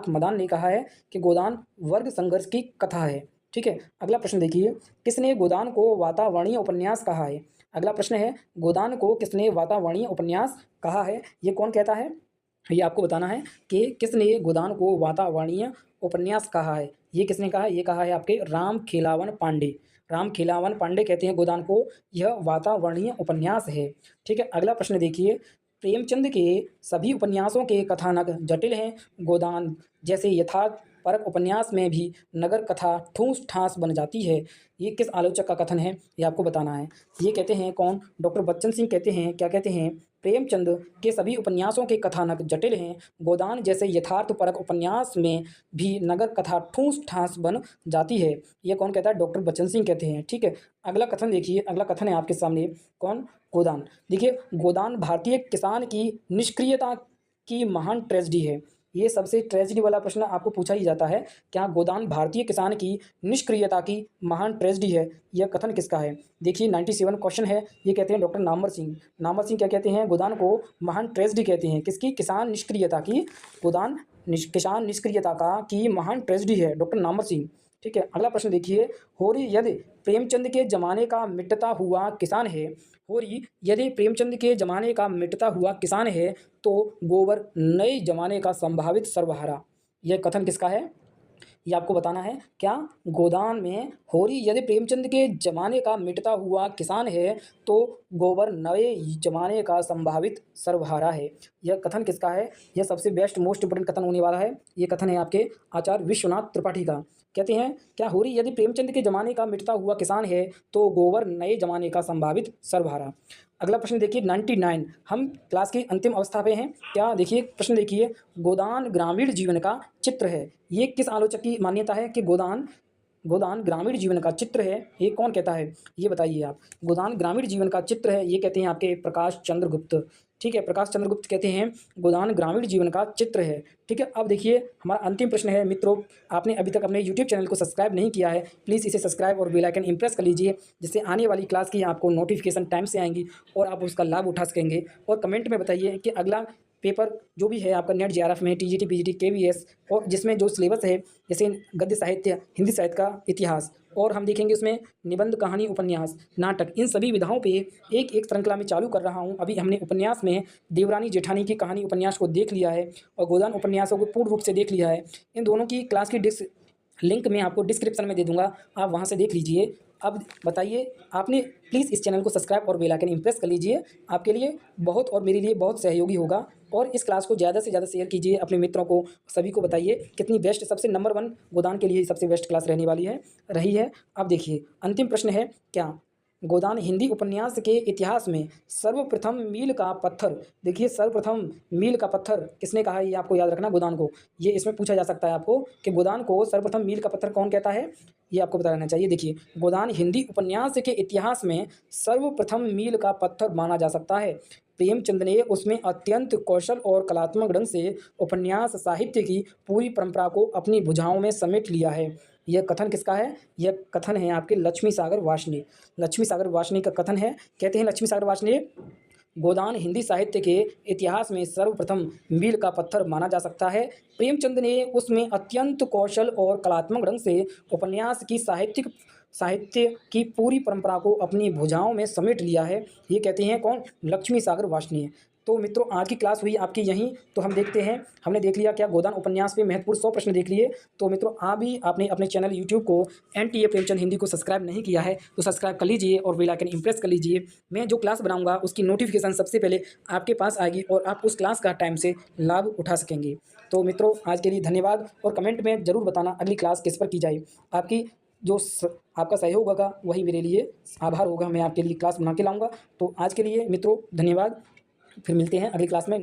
मदान ने कहा है कि गोदान वर्ग संघर्ष की कथा है। ठीक है। अगला प्रश्न देखिए, किसने गोदान को वातावरणीय उपन्यास कहा है? अगला प्रश्न है, गोदान को किसने वातावरणीय उपन्यास कहा है? ये कौन कहता है? ये आपको बताना है कि किसने गोदान को वातावरणीय उपन्यास कहा है। ये किसने कहा है? ये कहा है आपके राम खेलावन पांडे कहते हैं गोदान को यह वातावरणीय उपन्यास है। ठीक है। अगला प्रश्न देखिए, प्रेमचंद के सभी उपन्यासों के कथानक जटिल हैं। गोदान जैसे यथार्थ परक उपन्यास में भी नगर कथा ठूस ठास बन जाती है। ये किस आलोचक का कथन है? ये आपको बताना है। ये कहते हैं कौन? डॉक्टर बच्चन सिंह कहते हैं। क्या कहते हैं? प्रेमचंद के सभी उपन्यासों के कथानक जटिल हैं। गोदान जैसे यथार्थ परक उपन्यास में भी नगर कथा ठूस ठास बन जाती है। ये कौन कहता है? डॉक्टर बच्चन सिंह कहते हैं। ठीक है। अगला कथन देखिए, अगला कथन है आपके सामने, कौन? गोदान। देखिए, गोदान भारतीय किसान की निष्क्रियता की महान ट्रेजेडी है। ये सबसे ट्रेजेडी वाला प्रश्न आपको पूछा ही जाता है। क्या गोदान भारतीय किसान की निष्क्रियता की महान ट्रेजेडी है? यह कथन किसका है? देखिए 97 क्वेश्चन है। ये कहते हैं डॉक्टर नामवर सिंह क्या कहते हैं? गोदान को महान ट्रेजेडी कहते हैं। किसकी? किसान निष्क्रियता की। किसान निष्क्रियता की महान ट्रेजेडी है, डॉक्टर नामवर सिंह। ठीक है। अगला प्रश्न देखिए, होरी यदि प्रेमचंद के जमाने का मिटता हुआ किसान है, तो गोबर नए जमाने का संभावित सर्वहारा। यह कथन किसका है? ये आपको बताना है। क्या गोदान में होरी यदि प्रेमचंद के जमाने का मिटता हुआ किसान है, तो गोबर नए जमाने का संभावित सर्वहारा है। यह कथन किसका है? यह सबसे बेस्ट मोस्ट इंपोर्टेंट कथन होने वाला है। ये कथन है आपके आचार्य विश्वनाथ त्रिपाठी का। कहते हैं क्या होरी यदि प्रेमचंद के जमाने का मिटता हुआ किसान है, तो गोबर नए जमाने का संभावित सर्वहारा। अगला प्रश्न देखिए 99, हम क्लास की अंतिम अवस्था पे हैं। क्या देखिए प्रश्न देखिए, गोदान ग्रामीण जीवन का चित्र है। ये किस आलोचक की मान्यता है कि गोदान ग्रामीण जीवन का चित्र है? ये कौन कहता है? ये बताइए आप। गोदान ग्रामीण जीवन का चित्र है, ये कहते हैं आपके प्रकाश चंद्र गुप्त। ठीक है। प्रकाश चंद्र गुप्त कहते हैं गोदान ग्रामीण जीवन का चित्र है। ठीक है। अब देखिए हमारा अंतिम प्रश्न है मित्रों, आपने अभी तक अपने यूट्यूब चैनल को सब्सक्राइब नहीं किया है, प्लीज़ इसे सब्सक्राइब और बेल आइकन इंप्रेस कर लीजिए, जिससे आने वाली क्लास की आपको नोटिफिकेशन टाइम से आएंगी और आप उसका लाभ उठा सकेंगे। और कमेंट में बताइए कि अगला पेपर जो भी है आपका नेट जेआरएफ में, टीजीटी पीजीटी केवीएस, और जिसमें जो सिलेबस है जैसे गद्य साहित्य, हिंदी साहित्य का इतिहास, और हम देखेंगे उसमें निबंध, कहानी, उपन्यास, नाटक, इन सभी विधाओं पे एक एक श्रृंखला में चालू कर रहा हूं। अभी हमने उपन्यास में देवरानी जेठानी की कहानी उपन्यास को देख लिया है और गोदान उपन्यासों को पूर्ण रूप से देख लिया है। इन दोनों की क्लास की लिंक मैं आपको डिस्क्रिप्शन में दे दूंगा, आप वहां से देख लीजिए। अब बताइए, आपने प्लीज़ इस चैनल को सब्सक्राइब और बेल आइकन इंप्रेस कर लीजिए, आपके लिए बहुत और मेरे लिए बहुत सहयोगी होगा। और इस क्लास को ज़्यादा से ज़्यादा शेयर कीजिए अपने मित्रों को, सभी को बताइए कितनी बेस्ट, सबसे नंबर 1 गोदान के लिए सबसे बेस्ट क्लास रहने वाली है, रही है। अब देखिए अंतिम प्रश्न है, क्या गोदान हिंदी उपन्यास के इतिहास में सर्वप्रथम मील का पत्थर, देखिए सर्वप्रथम मील का पत्थर किसने कहा है, ये आपको याद रखना गोदान को। ये इसमें पूछा जा सकता है आपको कि गोदान को सर्वप्रथम मील का पत्थर कौन कहता है, ये आपको पता रहना चाहिए। देखिए गोदान हिंदी उपन्यास के इतिहास में सर्वप्रथम मील का पत्थर माना जा सकता है। प्रेमचंद ने उसमें अत्यंत कौशल और कलात्मक ढंग से उपन्यास साहित्य की पूरी परंपरा को अपनी भुजाओं में समेट लिया है। यह कथन किसका है, यह कथन है आपके लक्ष्मी सागर वार्ष्णेय। लक्ष्मी सागर वार्ष्णेय का कथन है, कहते हैं लक्ष्मी सागर वार्ष्णेय, गोदान हिंदी साहित्य के इतिहास में सर्वप्रथम मील का पत्थर माना जा सकता है। प्रेमचंद ने उसमें अत्यंत कौशल और कलात्मक ढंग से उपन्यास की साहित्य की पूरी परंपरा को अपनी भुजाओं में समेट लिया है। ये कहते हैं कौन, लक्ष्मी सागर वार्ष्णेय। तो मित्रों आज की क्लास हुई आपकी यहीं, तो हम देखते हैं, हमने देख लिया क्या गोदान उपन्यास पे महत्वपूर्ण 100 प्रश्न देख लिए। तो मित्रों अभी आपने अपने चैनल यूट्यूब को एनटीए प्रेमचंद हिंदी को सब्सक्राइब नहीं किया है तो सब्सक्राइब कर लीजिए और बेल आइकन इंप्रेस कर लीजिए। मैं जो क्लास बनाऊंगा उसकी नोटिफिकेशन सबसे पहले आपके पास आएगी और आप उस क्लास का टाइम से लाभ उठा सकेंगे। तो मित्रों आज के लिए धन्यवाद और कमेंट में ज़रूर बताना अगली क्लास किस पर की जाए। आपकी आपका सहयोग होगा वही मेरे लिए आभार होगा, मैं आपके लिए क्लास बना के लाऊंगा। तो आज के लिए मित्रों धन्यवाद, फिर मिलते हैं अगली क्लास में।